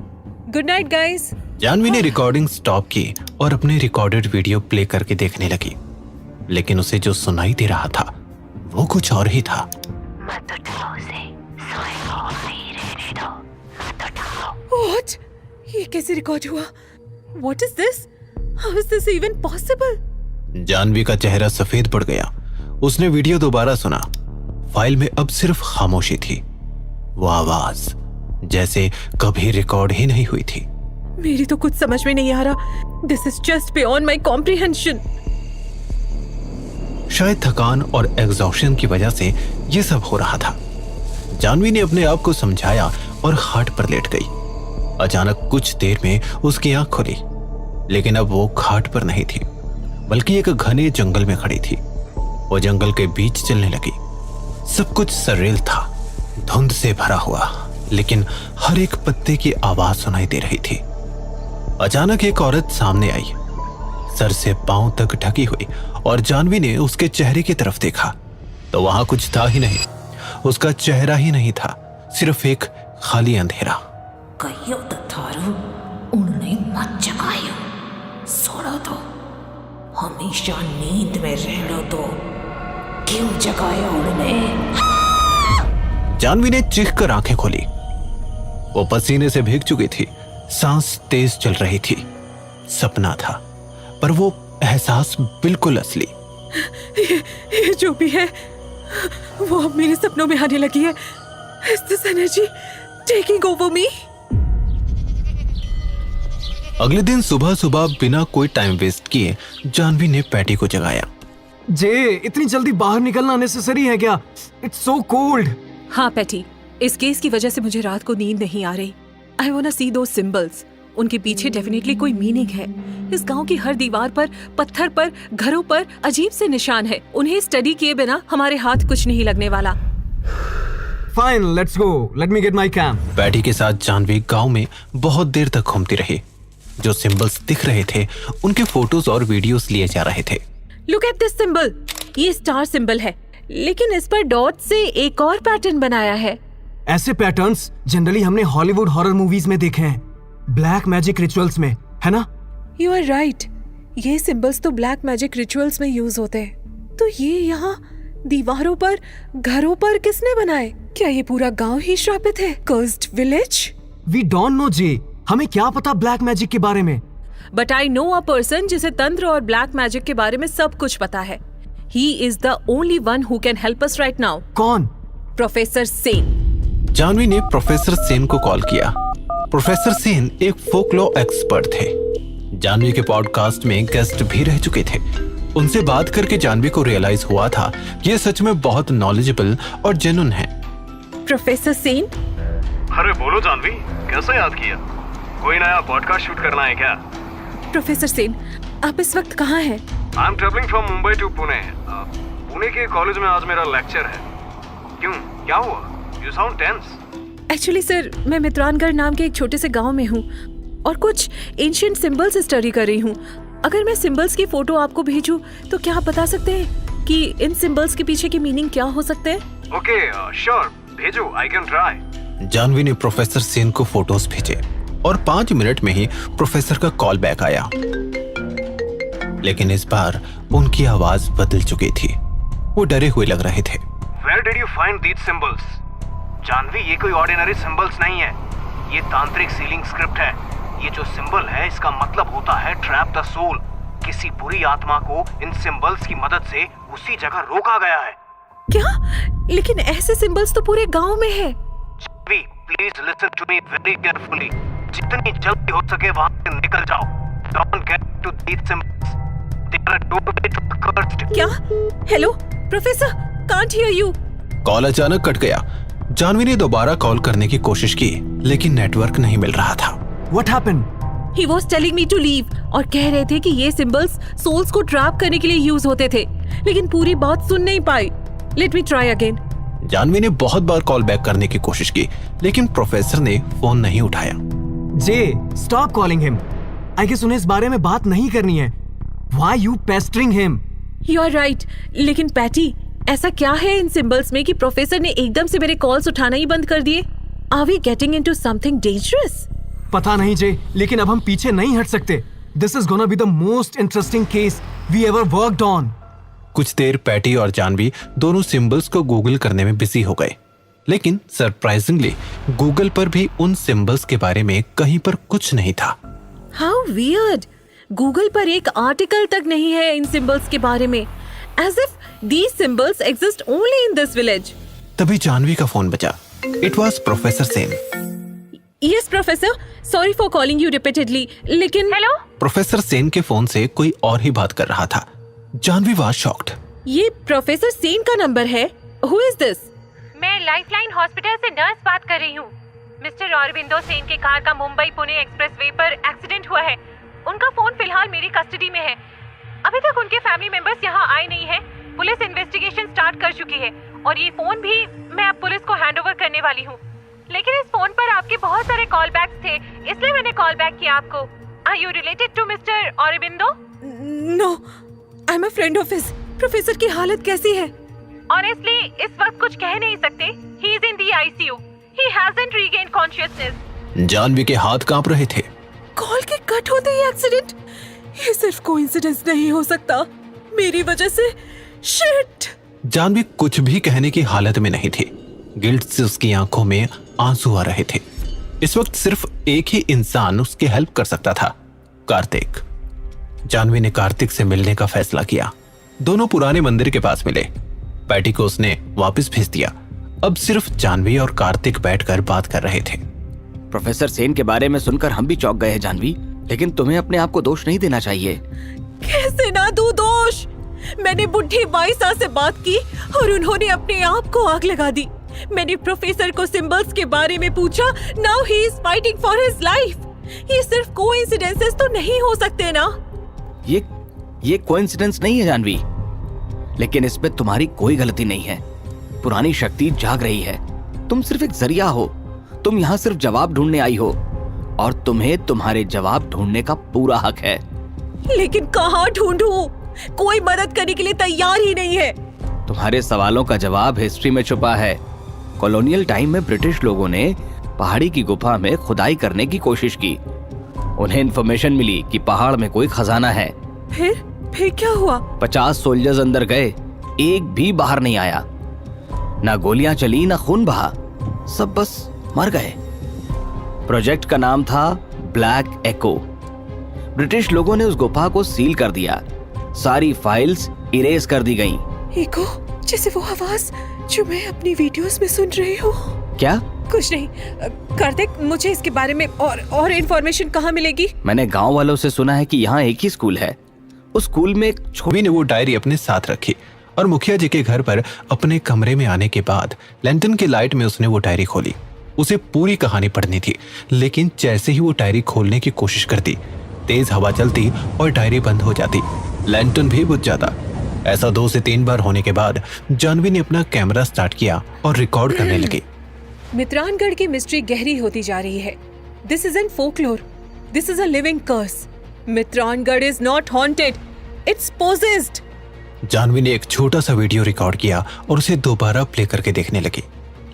Good night guys. जानवी ने रिकॉर्डिंग स्टॉप की और अपने रिकॉर्डेड वीडियो प्ले करके देखने लगी, लेकिन उसे जो सुनाई दे रहा था वो कुछ और ही था। What? ये कैसे रिकॉर्ड हुआ? What is this? How is this even possible? Janvi का चेहरा सफेद पड़ गया। उसने वीडियो दोबारा सुना। फाइल में अब सिर्फ खामोशी थी। वो आवाज जैसे कभी रिकॉर्ड ही नहीं हुई थी। मेरी तो कुछ समझ में नहीं आ रहा। This is just beyond my comprehension. शायद थकान और एग्जॉशन की वजह से ये सब हो रहा था। जानवी ने अपने आप को समझाया और खाट पर लेट गई। अचानक कुछ देर में उसकी आंख खुली, लेकिन अब वो खाट पर नहीं थी, बल्कि एक घने जंगल में खड़ी थी। वो जंगल के बीच चलने लगी। सब कुछ सरेल था, धुंध से भरा हुआ, लेकिन हर एक पत्ते की आवाज सुनाई दे रही थी। अचानक एक औरत सामने आई, सर से पांव तक ढकी हुई, और जानवी ने उसके चेहरे की तरफ देखा तो वहां कुछ था ही नहीं। उसका चेहरा ही नहीं था, सिर्फ एक खाली अंधेरा। कहियो तो थारू उन्हें मत जगायो, सोड़ो तो, हमेशा नींद में रहने दो, क्यों जगाया उन्हें? जानवी ने चीख कर आंखें खोली। वो पसीने से भीग चुकी थी, सांस तेज चल रही थी। सपना था, पर वो एहसास बिल्कुल असली। ये जो भी है वो अब मेरे सपनों में आने लगी है। Is this energy taking over me? अगले दिन सुबह सुबह बिना कोई टाइम वेस्ट किए जानवी ने पैटी को जगाया। जे, इतनी जल्दी बाहर निकलना नेसेसरी है क्या? It's so cold. हाँ पैटी, इस केस की वजह से मुझे रात को नींद नहीं आ रही। I want to see those symbols. उनके पीछे डेफिनेटली कोई मीनिंग है। इस गांव की हर दीवार पर, पत्थर पर, घरों पर अजीब से निशान है। उन्हें स्टडी किए बिना हमारे हाथ कुछ नहीं लगने वाला। Fine, let's go, let me get my camp. Patty के साथ जानवी गांव में बहुत देर तक घूमती रही। जो सिंबल्स दिख रहे थे उनके फोटोज और वीडियोस लिए जा रहे थे। लुक एट दिस सिंबल, ये स्टार सिंबल है, लेकिन इस पर डॉट से एक और पैटर्न बनाया है। ऐसे पैटर्न्स जनरली हमने हॉलीवुड हॉरर मूवीज में देखे हैं, ब्लैक मैजिक रिचुअल्स में, है ना? यू आर राइट, ये सिंबल्स तो ब्लैक मैजिक रिचुअल्स में यूज होते हैं। तो ये यहाँ दीवारों पर, घरों पर किसने बनाए? क्या ये पूरा गांव ही श्रापित है? Cursed village? We don't know Jay, हमें क्या पता ब्लैक मैजिक के बारे में। But I know a person जिसे तंत्र और ब्लैक मैजिक के बारे में सब कुछ पता है। He is the only one who can help us right now. कौन? प्रोफेसर सेन। जानवी ने प्रोफेसर सेन को कॉल किया। प्रोफेसर सेन एक फोकलॉर एक्सपर्ट थे। जानवी के पॉडकास्ट में गेस्ट भी रह चुके थे। उनसे बात करके जानवी को रियलाइज हुआ था कि ये सच में बहुत नॉलेजेबल और जेन्युइन है। प्रोफेसर सेन? अरे बोलो जानवी, कैसे याद किया? कोई नया पॉडकास्ट शूट करना है क्या? प्रोफेसर सेन, आप इस वक्त कहाँ हैं? I am travelling from Mumbai to Pune. Pune के कॉलेज में आज मेरा लेक्चर है। क्यों, क्या हुआ? You sound tense. Actually sir, मैं मित्रानगढ़ नाम के एक छोटे से गांव में हूँ और कुछ एंशिएंट सिंबल्स स्टडी कर रही हूँ। अगर मैं सिंबल्स की फोटो आपको भेजूं तो क्या आप बता सकते हैं कि इन सिंबल्स के पीछे की मीनिंग क्या हो सकते हैं? ओके, श्योर, भेजो, आई कैन ट्राई। जानवी ने प्रोफेसर सेन को फोटोज भेजे और 5 मिनट में ही प्रोफेसर का कॉल बैक आया। लेकिन इस बार उनकी आवाज बदल चुकी थी। वो डरे हुए लग रहे थे। Where did you find these symbols? Janvi, ये कोई ऑर्डिनरी सिंबल्स नहीं है, ये तांत्रिक सीलिंग स्क्रिप्ट है। ये जो सिंबल है इसका मतलब होता है ट्रैप द सोल। किसी बुरी आत्मा को इन सिंबल्स की मदद से उसी जगह रोका गया है। क्या? लेकिन ऐसे सिंबल्स तो पूरे गांव में है। Janvi, please listen to me very carefully. जितनी जल्दी हो सके वहां से निकल जाओ। Don't get to these symbols, they are doorway to the cursed. क्या? Hello professor, can't hear you. Call अचानक कट गया। जानवी ने दोबारा कॉल करने की कोशिश की, लेकिन नेटवर्क नहीं मिल रहा था। What happened? He was telling me to leave और कह रहे थे कि ये सिंबल्स सोल्स को ट्रैप करने के लिए यूज होते थे, लेकिन पूरी बात सुन नहीं पाई। Let me try again. Janvi ने बहुत बार कॉल बैक करने की कोशिश की, लेकिन प्रोफेसर ने फोन नहीं उठाया। जे, stop calling him. I guess उन्हें इस बारे में बात नहीं करनी है। Why you pestering him? You are right. लेकिन पैटी, ऐसा क्या है इन सिंबल्स में कि प्रोफेसर ने एकदम से मेरे कॉल्स उठाना ही बंद कर दिए? Are we getting into something dangerous? पता नहीं जे, लेकिन अब हम पीछे नहीं हट सकते। This is gonna be the most interesting case we ever worked on. कुछ देर पैटी और जानवी दोनों सिंबल्स को गूगल करने में बिजी हो गए, लेकिन सरप्राइजिंगली गूगल पर भी उन सिंबल्स के बारे में कहीं पर कुछ नहीं था। How weird! गूगल पर एक आर्टिकल तक नहीं है इन सिंबल्स के बारे में, as if these symbols exist only in this village. तभी जानवी का फोन बजा। It was professor Sen. Yes, Professor. Sorry for calling you repeatedly. लेकिन हेलो, प्रोफेसर सेन के फोन से कोई और ही बात कर रहा था। Janvi was shocked. ये प्रोफेसर सेन का नंबर है। Who is this? मैं लाइफलाइन हॉस्पिटल से नर्स बात कर रही हूँ। मिस्टर अरविंदो सेन के कार का मुंबई पुणे एक्सप्रेसवे पर एक्सीडेंट हुआ है। उनका फोन फिलहाल मेरी कस्टडी में है। अभी तक उनके फैमिली मेंबर्स यहाँ आए नहीं हैं। पुलिस इन्वेस्टिगेशन स्टार्ट कर चुकी है और ये फोन भी मैं अब पुलिस को हैंड ओवर करने वाली हूँ। लेकिन इस फोन पर आपके बहुत सारे कॉल बैक्स थे, इसलिए मैंने कॉल बैक किया आपको। Are you related to Mr. Aurobindo? No, I am a friend of his. Professor की हालत कैसी है? Honestly, इस वक्त कुछ कह नहीं सकते। He is in the ICU. He hasn't regained consciousness. Janvi के हाथ कांप रहे थे। कॉल के कट होते ही एक्सीडेंट? ये सिर्फ कोइंसिडेंस नहीं हो सकता, मेरी वजह से। शिट! जानवी कुछ भी कहने की हालत में नहीं थी। गिल्ट से उसकी आंखों में आंसू आ रहे थे। इस वक्त सिर्फ एक ही इंसान उसकी हेल्प कर सकता था, कार्तिक। जानवी ने कार्तिक से मिलने का फैसला किया। दोनों पुराने मंदिर के पास मिले। पैटी को उसने वापस भेज दिया। अब सिर्फ जानवी और कार्तिक बैठकर बात कर रहे थे। प्रोफेसर सेन के बारे में सुनकर हम भी चौंक गए हैं जानवी, लेकिन तुम्हें अपने आप को दोष नहीं देना चाहिए। कैसे ना दूं दोष? मैंने बुढ़ी बाईसा से बात की और उन्होंने अपने आप को आग लगा दी। मैंने प्रोफेसर को सिंबल्स के बारे में पूछा। Now he is fighting for his life. ये सिर्फ कोइंसिडेंसेस तो नहीं हो सकते ना? ये कोइंसिडेंस नहीं है जानवी, लेकिन इसमें तुम्हारी कोई गलती नहीं है। पुरानी शक्ति जाग रही है। तुम सिर्फ एक जरिया हो। तुम यहाँ सिर्फ जवाब ढूंढने आई हो और तुम्हें तुम्हारे जवाब ढूंढने का पूरा हक है। लेकिन कहाँ ढूंढूं? कोई मदद करने के लिए तैयार ही नहीं है। तुम्हारे सवालों का जवाब हिस्ट्री में छुपा है। कॉलोनियल टाइम में ब्रिटिश लोगों ने पहाड़ी की गुफा में खुदाई करने की कोशिश की। उन्हें इंफॉर्मेशन मिली कि पहाड़ में कोई खजाना है। फिर क्या हुआ? 50 सोल्जर्स अंदर गए, एक भी बाहर नहीं आया। ना गोलियां चली, ना खून बहा, सब बस मर गए। प्रोजेक्ट का नाम था ब्लैक एको। ब्रिटिश लोगों ने उस गुफा को सील कर दिया। सारी फाइल्स इरेज कर दी गईं। एको, जैसे वो आवाज जो मैं अपनी वीडियोस में सुन रही हूँ। क्या? कुछ नहीं। कार्तिक, मुझे इसके बारे में और इन्फॉर्मेशन कहाँ मिलेगी? मैंने गांव वालों से सुना है कि यहाँ एक ही स्कूल है। उस स्कूल में एक छवि ने वो डायरी अपने साथ रखी और मुखिया जी के घर पर अपने कमरे में आने के बाद लैंटर्न की लाइट में उसने वो डायरी खोली। उसे पूरी कहानी पढ़नी थी, लेकिन जैसे ही वो डायरी खोलने की कोशिश करती, तेज हवा चलती और डायरी बंद हो जाती। लैंटर्न भी बुझ जाता। ऐसा 2 से 3 बार होने के बाद जानवी ने अपना कैमरा स्टार्ट किया और रिकॉर्ड करने लगी। मित्रानगढ़ की मिस्ट्री गहरी होती जा रही है। This is an folklore, this is a living curse. Mitranagarh is not haunted, it's possessed. Janvi ने एक छोटा सा वीडियो रिकॉर्ड किया और उसे दोबारा प्ले करके देखने लगी,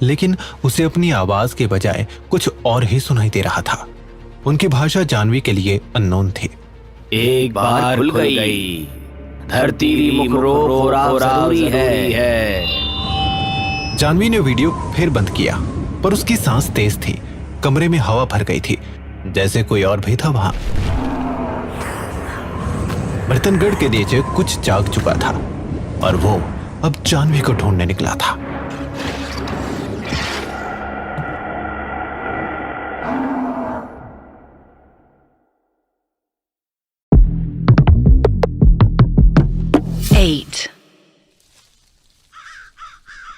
लेकिन उसे अपनी आवाज के बजाय कुछ और ही सुनाई दे रहा था। उनकी भाषा जानवी के लिए अननोन थी। एक बार खुल गई धरती, मुखरो जरूरी है। जानवी ने वीडियो फिर बंद किया, पर उसकी सांस तेज थी। कमरे में हवा भर गई थी, जैसे कोई और भी था वहां। बर्तनगढ़ के नीचे कुछ जाग चुका था और वो अब जानवी को ढूंढने निकला था।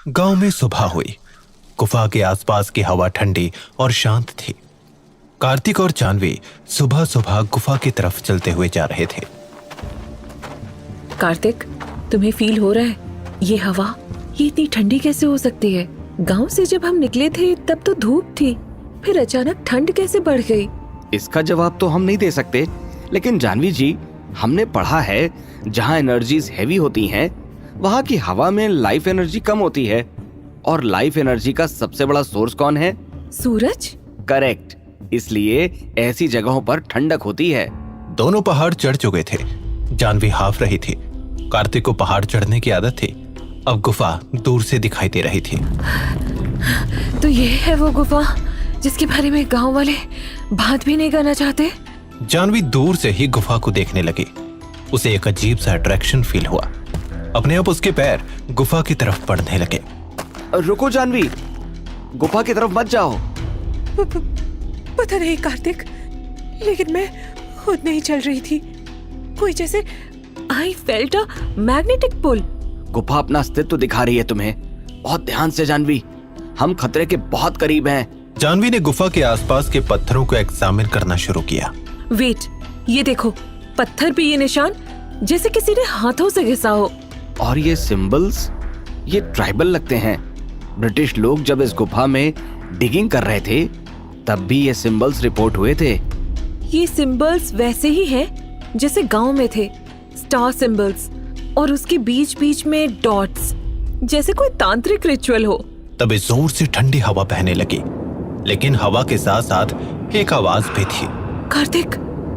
गांव में सुबह हुई। गुफा के आसपास की हवा ठंडी और शांत थी। कार्तिक और जानवी सुबह सुबह गुफा की तरफ चलते हुए जा रहे थे। कार्तिक, तुम्हें फील हो रहा है ये हवा? ये इतनी ठंडी कैसे हो सकती है? गांव से जब हम निकले थे तब तो धूप थी, फिर अचानक ठंड कैसे बढ़ गई? इसका जवाब तो हम नहीं दे सकते, लेकिन जानवी जी, हमने पढ़ा है जहाँ एनर्जीज हैवी होती हैं, वहाँ की हवा में लाइफ एनर्जी कम होती है। और लाइफ एनर्जी का सबसे बड़ा सोर्स कौन है? सूरज। करेक्ट, इसलिए ऐसी जगहों पर ठंडक होती है। दोनों पहाड़ चढ़ चुके थे। जानवी हाफ रही थी। कार्तिक को पहाड़ चढ़ने की आदत थी। अब गुफा दूर से दिखाई दे रही थी। तो ये है वो गुफा जिसके बारे में गांव वाले बात भी नहीं करना चाहते। जानवी दूर से ही गुफा को देखने लगी। उसे एक अजीब सा अट्रैक्शन फील हुआ। अपने आप उसके पैर गुफा की तरफ बढ़ने लगे। रुको जानवी, गुफा की तरफ मत जाओ। पता नहीं कार्तिक, लेकिन मैं खुद नहीं चल रही थी। कोई जैसे आई फेल्ट अ मैग्नेटिक पुल। गुफा अपना अस्तित्व दिखा रही है तुम्हें। बहुत ध्यान से जानवी, हम खतरे के बहुत करीब हैं। जानवी ने गुफा के आसपास के पत्थरों को एग्जामिन करना शुरू किया। वेट, ये देखो, पत्थर पे ये निशान जैसे किसी ने हाथों से घिसा हो। और ये सिंबल्स, ये ट्राइबल लगते हैं। ब्रिटिश लोग जब इस गुफा में डिगिंग कर रहे थे, तब भी ये सिंबल्स रिपोर्ट हुए थे। ये सिंबल्स वैसे ही हैं जैसे गांव में थे, स्टार सिंबल्स, और उसके बीच बीच में डॉट्स, जैसे कोई तांत्रिक रिचुअल हो। तभी जोर से ठंडी हवा बहने लगी, लेकिन हवा के साथ साथ एक आवाज भी थी। कार्तिक,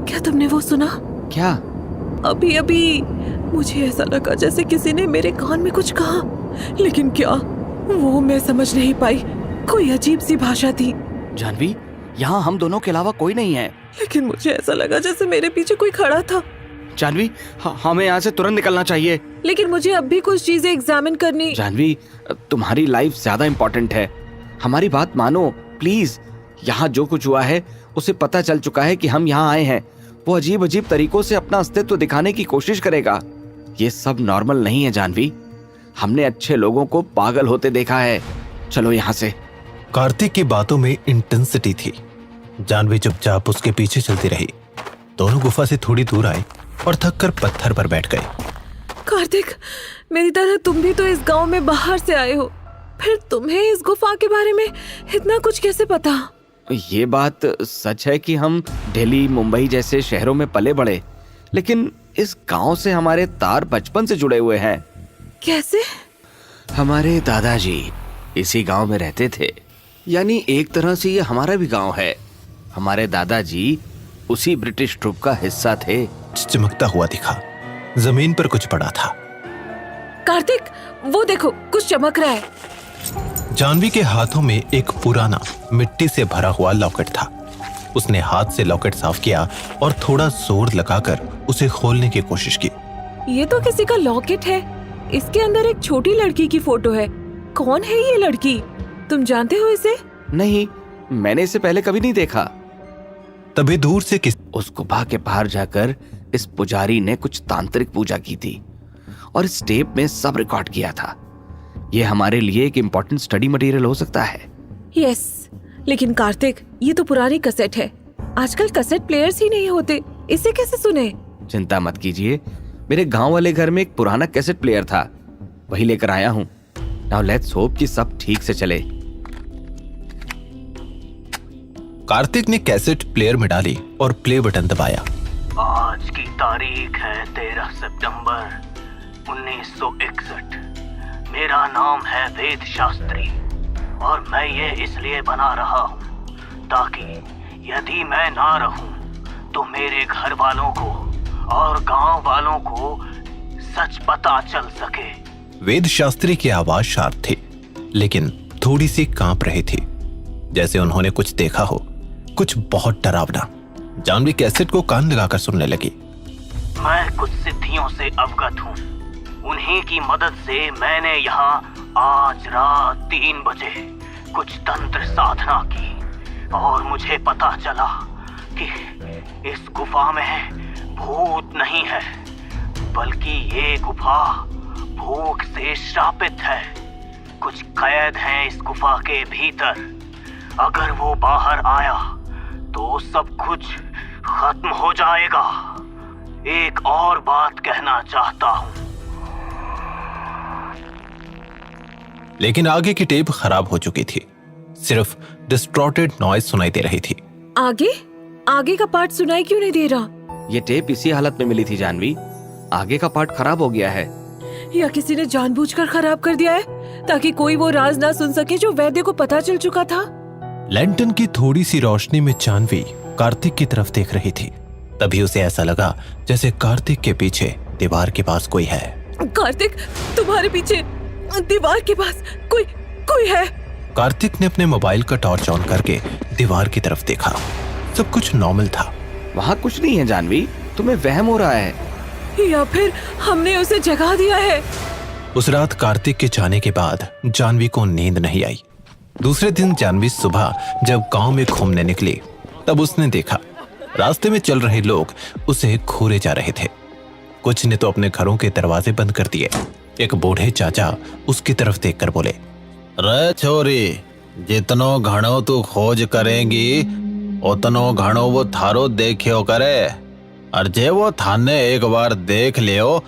क्या तुमने वो सुना? क्या? अभी अभी मुझे ऐसा लगा जैसे किसी ने मेरे कान में कुछ कहा, लेकिन क्या वो मैं समझ नहीं पाई। कोई अजीब सी भाषा थी। जानवी, यहाँ हम दोनों के अलावा कोई नहीं है। लेकिन मुझे ऐसा लगा जैसे मेरे पीछे कोई खड़ा था। जानवी, हमें यहाँ से तुरंत निकलना चाहिए। लेकिन मुझे अब भी कुछ चीजें एग्जामिन करनी। जानवी, तुम्हारी लाइफ ज्यादा इम्पोर्टेंट है, हमारी बात मानो प्लीज। यहाँ जो कुछ हुआ है उसे पता चल चुका है कि हम यहाँ आए हैं। वो अजीब अजीब तरीकों से अपना अस्तित्व दिखाने की कोशिश करेगा। ये सब नॉर्मल नहीं है जानवी, हमने अच्छे लोगों को पागल होते देखा है। चलो यहाँ से। कार्तिक की बातों में इंटेंसिटी थी। जानवी चुपचाप उसके पीछे चलती रही। दोनों गुफा से थोड़ी दूर आए और थककर पत्थर पर बैठ गए। कार्तिक, मेरी तरह तुम भी तो इस गांव में बाहर से आए हो, फिर तुम्हें इस गुफा के बारे में इतना कुछ कैसे पता? ये बात सच है कि हम दिल्ली, मुंबई जैसे शहरों में पले बढ़े, लेकिन इस गांव से हमारे तार बचपन से जुड़े हुए हैं। कैसे? हमारे दादाजी इसी गांव में रहते थे, यानी एक तरह से ये हमारा भी गांव है। हमारे दादाजी उसी ब्रिटिश ट्रूप का हिस्सा थे। चमकता हुआ दिखा, जमीन पर कुछ पड़ा था। कार्तिक, वो देखो, कुछ चमक रहा है। जानवी के हाथों में एक पुराना मिट्टी से भरा हुआ लॉकेट था। उसने हाथ से लॉकेट साफ किया और थोड़ा जोर लगाकर उसे खोलने की कोशिश की। ये तो किसी का लॉकेट है। इसके अंदर एक छोटी लड़की की फोटो है। कौन है ये लड़की? तुम जानते हो इसे? नहीं, मैंने इसे पहले कभी नहीं देखा। तभी दूर से उस गुफा के बाहर जाकर इस पुजारी ने कुछ तांत्रिक पूजा की थी और इस टेप में सब रिकॉर्ड किया था। ये हमारे लिए एक इम्पोर्टेंट स्टडी मटेरियल हो सकता है। यस, लेकिन कार्तिक, ये तो पुरानी कैसेट है। आजकल कैसेट प्लेयर्स ही नहीं होते, इसे कैसे सुने? चिंता मत कीजिए, मेरे गांव वाले घर में एक पुराना कैसेट प्लेयर था, वही लेकर आया हूँ। नाउ लेट्स होप कि सब ठीक से चले। कार्तिक ने कैसेट प्लेयर में डाली और प्ले बटन दबाया। आज की तारीख है 13 सितंबर 1961। मेरा नाम है वेद शास्त्री और मैं ये इसलिए बना रहा हूँ ताकि यदि मैं ना रहूं तो मेरे घर वालों को और गांव वालों को सच पता चल सके। वेद शास्त्री की आवाज शार्प थी, लेकिन थोड़ी सी कांप रही थी, जैसे उन्होंने कुछ देखा हो, कुछ बहुत डरावना। जानवी कैसेट को कान लगाकर सुनने लगी। मैं कुछ सिद्धियों से अवगत हूँ। उन्हीं की मदद से मैंने यहाँ आज रात 3 बजे कुछ तंत्र साधना की और मुझे पता चला कि इस गुफा में भूत नहीं है, बल्कि ये गुफा भूख से श्रापित है। कुछ कैद हैं इस गुफा के भीतर। अगर वो बाहर आया तो सब कुछ खत्म हो जाएगा। एक और बात कहना चाहता हूँ। लेकिन आगे की टेप खराब हो चुकी थी, सिर्फ डिस्टॉर्टेड नॉइज सुनाई दे रही थी। आगे का पार्ट सुनाई क्यों नहीं दे रहा? ये टेप इसी हालत में मिली थी जानवी, आगे का पार्ट खराब हो गया है। या किसी ने जानबूझकर खराब कर दिया है ताकि कोई वो राज ना सुन सके जो वैद्य को पता चल चुका था। लैंटर्न की थोड़ी सी रोशनी में जानवी कार्तिक की तरफ देख रही थी। तभी उसे ऐसा लगा जैसे कार्तिक के पीछे दीवार के पास कोई है। कार्तिक, तुम्हारे पीछे दीवार के पास कोई है। कार्तिक ने अपने मोबाइल का टॉर्च ऑन करके दीवार की तरफ देखा। सब कुछ नॉर्मल था। वहाँ कुछ नहीं है जानवी, तुम्हें वहम हो रहा है। या फिर हमने उसे जगा दिया है। उस रात कार्तिक के जाने के बाद जानवी को नींद नहीं आई। दूसरे दिन जानवी सुबह जब गांव में घूमने निकली, तब उसने देखा रास्ते में चल रहे लोग उसे घूरे जा रहे थे। कुछ ने तो अपने घरों के दरवाजे बंद कर दिए। एक बूढ़े चाचा उसकी तरफ देखकर बोले, रे छोरी, जितनो घणो तू खोज करेंगी उतनो घणो वो थारो देखियो करे, और जे वो थाने एक बार देख लियो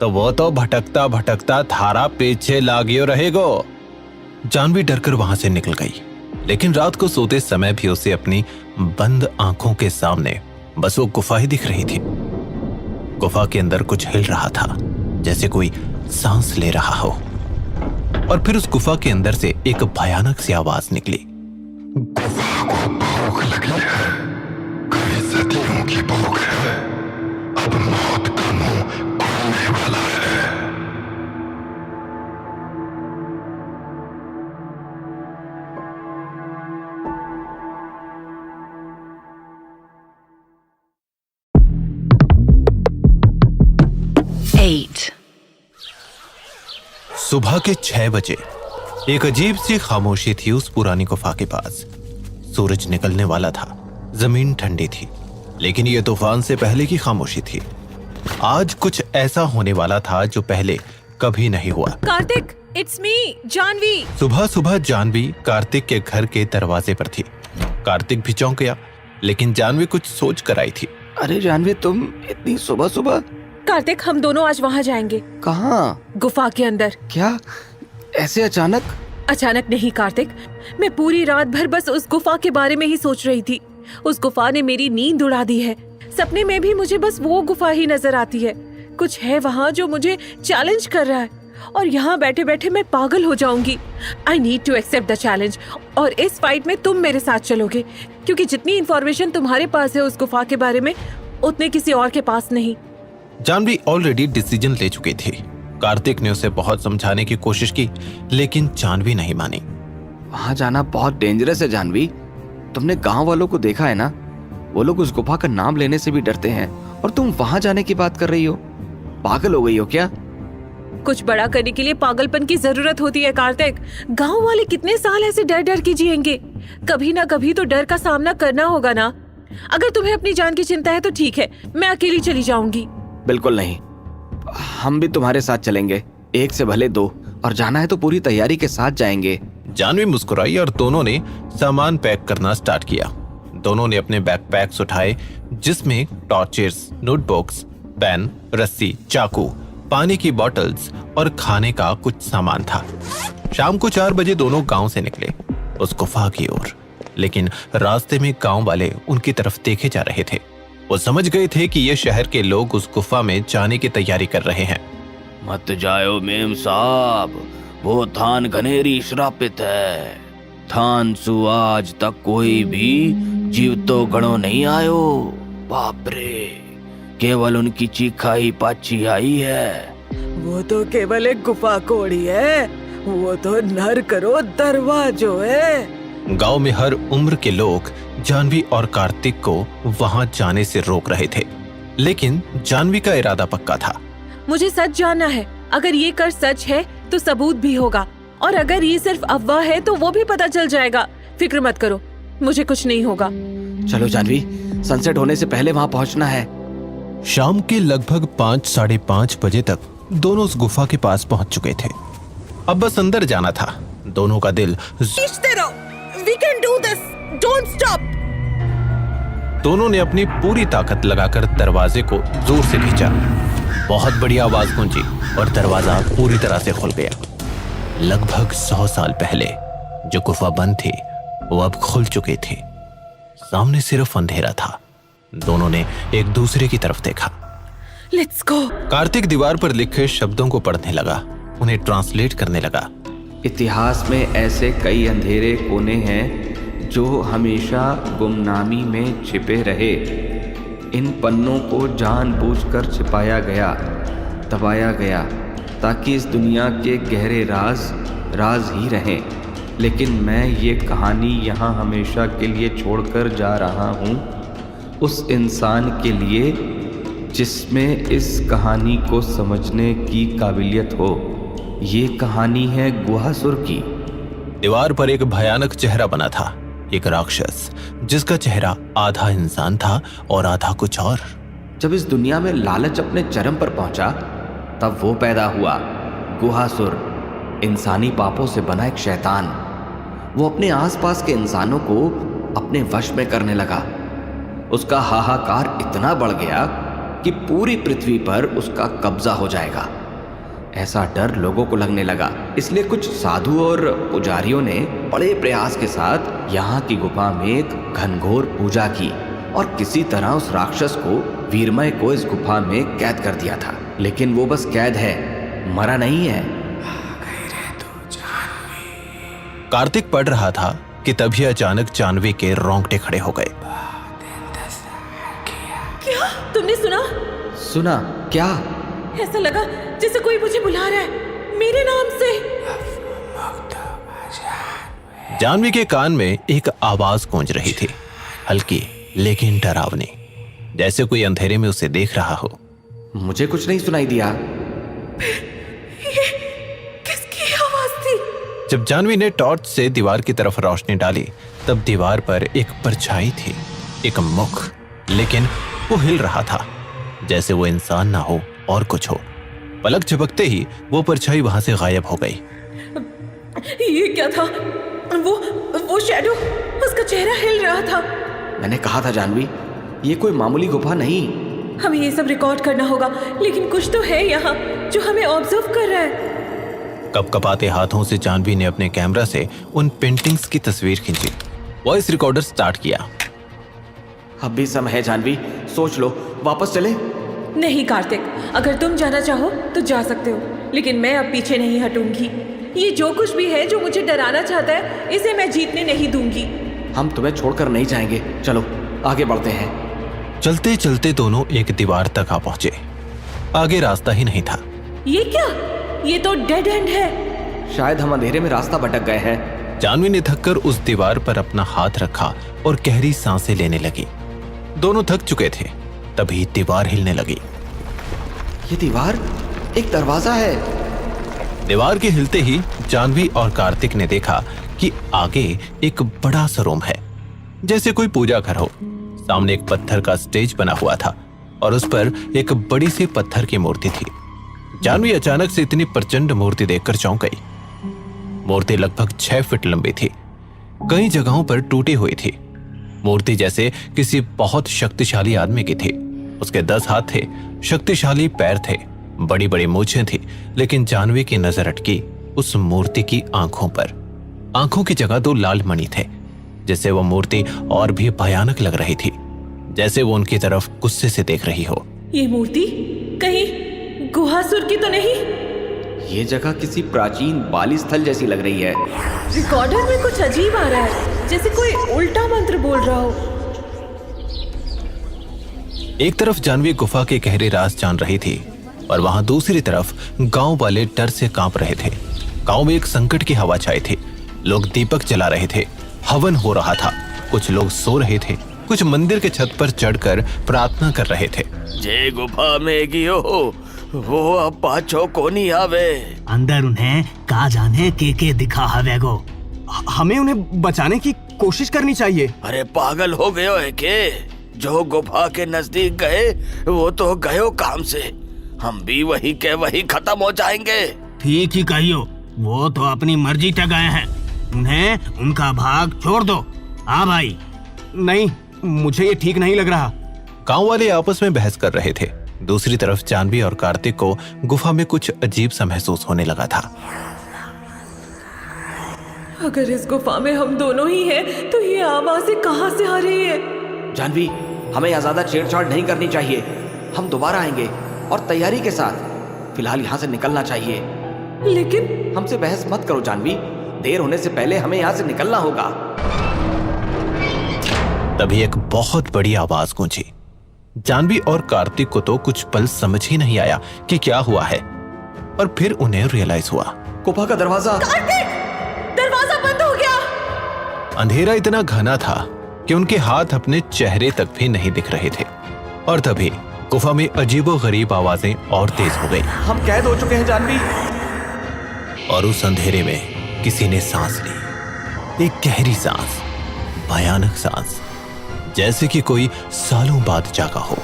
तो वो तो भटकता भटकता थारा पीछे लागियो रहेगो। जानवी डरकर वहां से निकल गई, लेकिन रात को सोते समय भी उसे अपनी बंद आंखों के सामने बस वो गुफा ही दिख रही थी। गुफा के अंदर कुछ हिल रहा था, जैसे कोई सांस ले रहा हो। और फिर उस गुफा के अंदर से एक भयानक सी आवाज निकली। गुफा को भूख लगी है, कई सदियों की भूख है, अब मौत का मुंह खुलने वाला है। सुबह के 6 बजे एक अजीब सी खामोशी थी उस पुरानी गुफा के पास। सूरज निकलने वाला था, जमीन ठंडी थी, लेकिन यह तूफान से पहले की खामोशी थी। आज कुछ ऐसा होने वाला था जो पहले कभी नहीं हुआ। Kartik, it's me, Janvi. सुबह सुबह जानवी कार्तिक के घर के दरवाजे पर थी। कार्तिक भी चौंक गया, लेकिन जानवी कुछ सोच कर आई थी। अरे जानवी, तुम इतनी सुबह सुबह? कार्तिक, हम दोनों आज वहाँ जाएंगे। कहाँ? गुफा के अंदर। क्या ऐसे अचानक? अचानक नहीं कार्तिक, मैं पूरी रात भर बस उस गुफा के बारे में ही सोच रही थी। उस गुफा ने मेरी नींद उड़ा दी है। सपने में भी मुझे बस वो गुफा ही नजर आती है। कुछ है वहाँ जो मुझे चैलेंज कर रहा है, और यहाँ बैठे बैठे मैं पागल हो जाऊंगी। I need to accept the challenge, और इस फाइट में तुम मेरे साथ चलोगे, क्योंकि जितनी इन्फॉर्मेशन तुम्हारे पास है उस गुफा के बारे में, उतने किसी और के पास नहीं। जानवी ऑलरेडी डिसीजन ले चुकी थी। कार्तिक ने उसे बहुत समझाने की कोशिश की, लेकिन जानवी नहीं मानी। वहाँ जाना बहुत डेंजरस है जानवी। तुमने गांव वालों को देखा है ना, वो लोग उस गुफा का नाम लेने से भी डरते हैं, और तुम वहाँ जाने की बात कर रही हो। पागल हो गई हो क्या? कुछ बड़ा करने के लिए पागलपन की जरूरत होती है कार्तिक। गांव वाले कितने साल ऐसे डर डर के जिएंगे? कभी ना कभी तो डर का सामना करना होगा ना। अगर तुम्हें अपनी जान की चिंता है तो ठीक है, मैं अकेली चली जाऊंगी। बिल्कुल नहीं, हम भी तुम्हारे साथ चलेंगे। एक से भले दो, और जाना है तो पूरी तैयारी के साथ जाएंगे। जानवी मुस्कुराई और दोनों ने सामान पैक करना स्टार्ट किया। दोनों ने अपने बैकपैक्स उठाए, जिसमें टॉर्चेस, नोटबुक्स, पेन, रस्सी, चाकू, पानी की बॉटल्स और खाने का कुछ सामान था। शाम को 4 बजे दोनों गांव से निकले उस गुफा की ओर, लेकिन रास्ते में गांव वाले उनकी तरफ देखे जा रहे थे। वो समझ गए थे कि ये शहर के लोग उस गुफा में जाने की तैयारी कर रहे हैं। मत जाओ मेम साहब, वो थान घनेरी श्रापित है। थान सु आज तक कोई भी जीवतो गणो नहीं आयो। बाप रे, केवल उनकी चीखा ही पाछी आई है। वो तो केवल एक गुफा कोड़ी है, वो तो नर करो दरवाजो है। गांव में हर उम्र के लोग जानवी और कार्तिक को वहां जाने से रोक रहे थे, लेकिन जानवी का इरादा पक्का था। मुझे सच जानना है। अगर ये कर सच है तो सबूत भी होगा, और अगर ये सिर्फ अफवाह है तो वो भी पता चल जाएगा। फिक्र मत करो, मुझे कुछ नहीं होगा। चलो जानवी, सनसेट होने से पहले वहाँ पहुँचना है। शाम के लगभग 5, साढ़े 5 बजे तक दोनों उस गुफा के पास पहुंच चुके थे। अब बस अंदर जाना था। दोनों का दिल We can do this. Don't stop. दोनों ने अपनी पूरी ताकत लगाकर दरवाजे को जोर से खींचा। बहुत बड़ी आवाज गूंजी और दरवाजा पूरी तरह से खुल गया। लगभग 100 साल पहले जो गुफा बंद थी वो अब खुल चुकी थी। सामने सिर्फ अंधेरा था। दोनों ने एक दूसरे की तरफ देखा। Let's go. कार्तिक दीवार पर लिखे शब्दों को पढ़ने लगा, उन्हें ट्रांसलेट करने लगा। इतिहास में ऐसे कई अंधेरे कोने हैं जो हमेशा गुमनामी में छिपे रहे। इन पन्नों को जानबूझकर छिपाया गया, दबाया गया, ताकि इस दुनिया के गहरे राज ही रहें। लेकिन मैं ये कहानी यहाँ हमेशा के लिए छोड़कर जा रहा हूँ, उस इंसान के लिए जिसमें इस कहानी को समझने की काबिलियत हो। ये कहानी है गुहासुर की। दीवार पर एक भयानक चेहरा बना था, एक राक्षस जिसका चेहरा आधा इंसान था और आधा कुछ और। जब इस दुनिया में लालच अपने चरम पर पहुंचा, तब वो पैदा हुआ, गुहासुर, इंसानी पापों से बना एक शैतान। वो अपने आसपास के इंसानों को अपने वश में करने लगा। उसका हाहाकार इतना बढ़ गया कि पूरी पृथ्वी पर उसका कब्जा हो जाएगा, ऐसा डर लोगों को लगने लगा। इसलिए कुछ साधु और पुजारियों ने बड़े प्रयास के साथ यहाँ की गुफा में एक घनघोर पूजा की, और किसी तरह उस राक्षस को वीरमय को इस गुफा में कैद कर दिया था। लेकिन वो बस कैद है, मरा नहीं है। कार्तिक पढ़ रहा था कि तभी अचानक जानवी के रोंगटे खड़े हो गए। क्या तुमने सुना? सुना क्या? ऐसा लगा जैसे कोई मुझे बुला रहा है मेरे नाम से। जानवी के कान में एक आवाज गूंज रही थी, हल्की लेकिन डरावनी, जैसे कोई अंधेरे में उसे देख रहा हो। मुझे कुछ नहीं सुनाई दिया। ये किसकी आवाज थी? जब जानवी ने टॉर्च से दीवार की तरफ रोशनी डाली तब दीवार पर एक परछाई थी, एक मुख, लेकिन वो हिल रहा था जैसे वो इंसान ना हो और कुछ हो। पलक झपकते ही वो परछाई वहां से गायब हो गई। ये क्या था? वो शैडो, उसका चेहरा हिल रहा था। मैंने कहा था जानवी, ये कोई मामूली गुफा नहीं। हमें ये सब रिकॉर्ड करना होगा, लेकिन कुछ तो है यहाँ जो हमें ऑब्जर्व कर रहा है। कपकपाते हाथों से जानवी ने अपने कैमरा से उन पेंटिंग्स की तस्वीर खींची। वॉइस रिकॉर्डर स्टार्ट किया। अब भी समय है जानवी, सोच लो, वापस चले? नहीं कार्तिक, अगर तुम जाना चाहो तो जा सकते हो, लेकिन मैं अब पीछे नहीं हटूंगी। ये जो कुछ भी है जो मुझे डराना चाहता है, इसे मैं जीतने नहीं दूंगी। हम तुम्हें छोड़कर नहीं जाएंगे, चलो आगे बढ़ते हैं। चलते चलते दोनों एक दीवार तक आ पहुंचे। आगे रास्ता ही नहीं था। ये क्या? ये तो डेड एंड है। शायद हम अंधेरे में रास्ता भटक गए हैं। जानवी ने थककर उस दीवार पर अपना हाथ रखा और गहरी सांसें लेने लगी। दोनों थक चुके थे, तभी दीवार हिलने लगी। ये दीवार एक दरवाजा है। दीवार के हिलते ही जानवी और कार्तिक ने देखा कि आगे एक बड़ा सा रूम है, जैसे कोई पूजा घर हो। सामने एक पत्थर का स्टेज बना हुआ था और उस पर एक बड़ी सी पत्थर की मूर्ति थी। जानवी अचानक से इतनी प्रचंड मूर्ति देखकर चौंक गई। मूर्ति लगभग 6 फीट लंबी थी, कई जगहों पर टूटी हुई थी। मूर्ति जैसे किसी बहुत शक्तिशाली आदमी की थी। उसके 10 हाथ थे, शक्तिशाली पैर थे, बड़ी बड़ी मूछें थी, लेकिन जानवी की नजर अटकी उस मूर्ति की आंखों पर। आंखों की जगह 2 लाल मणि थे, जिससे वो मूर्ति और भी भयानक लग रही थी, जैसे वो उनकी तरफ गुस्से से देख रही हो। ये मूर्ति कहीं गुहासुर की तो नहीं? ये जगह किसी प्राचीन बाली स्थल जैसी लग रही है। रिकॉर्डर में कुछ अजीब आ रहा है, जैसे कोई उल्टा मंत्र बोल रहा हो। एक तरफ जानवी गुफा के गहरे राज जान रही थी और वहां दूसरी तरफ गांव वाले डर से कांप रहे थे। गांव में एक संकट की हवा छाई थी। लोग दीपक जला रहे थे, हवन हो रहा था, कुछ लोग सो रहे थे, कुछ मंदिर के छत पर चढ़कर प्रार्थना कर रहे थे। जे गुफा में गियो वो अब पाछो को नहीं आवे। अंदर उन्हें का जाने के दिखा हवे गो। हमें उन्हें बचाने की कोशिश करनी चाहिए। अरे पागल हो गयो है के? जो गुफा के नजदीक गए वो तो गयो काम से, हम भी वही के वही खत्म हो जाएंगे। ठीक ही कहियो, वो तो अपनी मर्जी से गए हैं, उन्हें उनका भाग छोड़ दो। हाँ भाई। नहीं, मुझे ये ठीक नहीं लग रहा। गांव वाले आपस में बहस कर रहे थे। दूसरी तरफ जानवी और कार्तिक को गुफा में कुछ अजीब सा महसूस होने लगा था। अगर इस गुफा में हम दोनों ही हैं, तो ये आवाजें कहाँ से आ रही है? जानवी, हमें यहाँ ज्यादा छेड़छाड़ नहीं करनी चाहिए। हम दोबारा आएंगे और तैयारी के साथ। फिलहाल यहाँ से निकलना चाहिए। लेकिन हमसे बहस मत करो जानवी, देर होने से पहले हमें यहाँ से निकलना होगा। तभी एक बहुत बड़ी आवाज गूंजी। जानवी और कार्तिक को तो कुछ पल समझ ही नहीं आया कि क्या हुआ है, और फिर उन्हें रियलाइज हुआ। गुफा का दरवाजा। कार्तिक, दरवाजा बंद हो गया। अंधेरा इतना घना था कि उनके हाथ अपने चेहरे तक भी नहीं दिख रहे थे, और तभी गुफा में अजीबोगरीब आवाजें और तेज हो गई। हम कैद हो चुके हैं जानवी। और उस अंधेरे में किसी ने सांस ली, एक गहरी सांस, भयानक सांस, जैसे कि कोई सालों बाद जागा हो।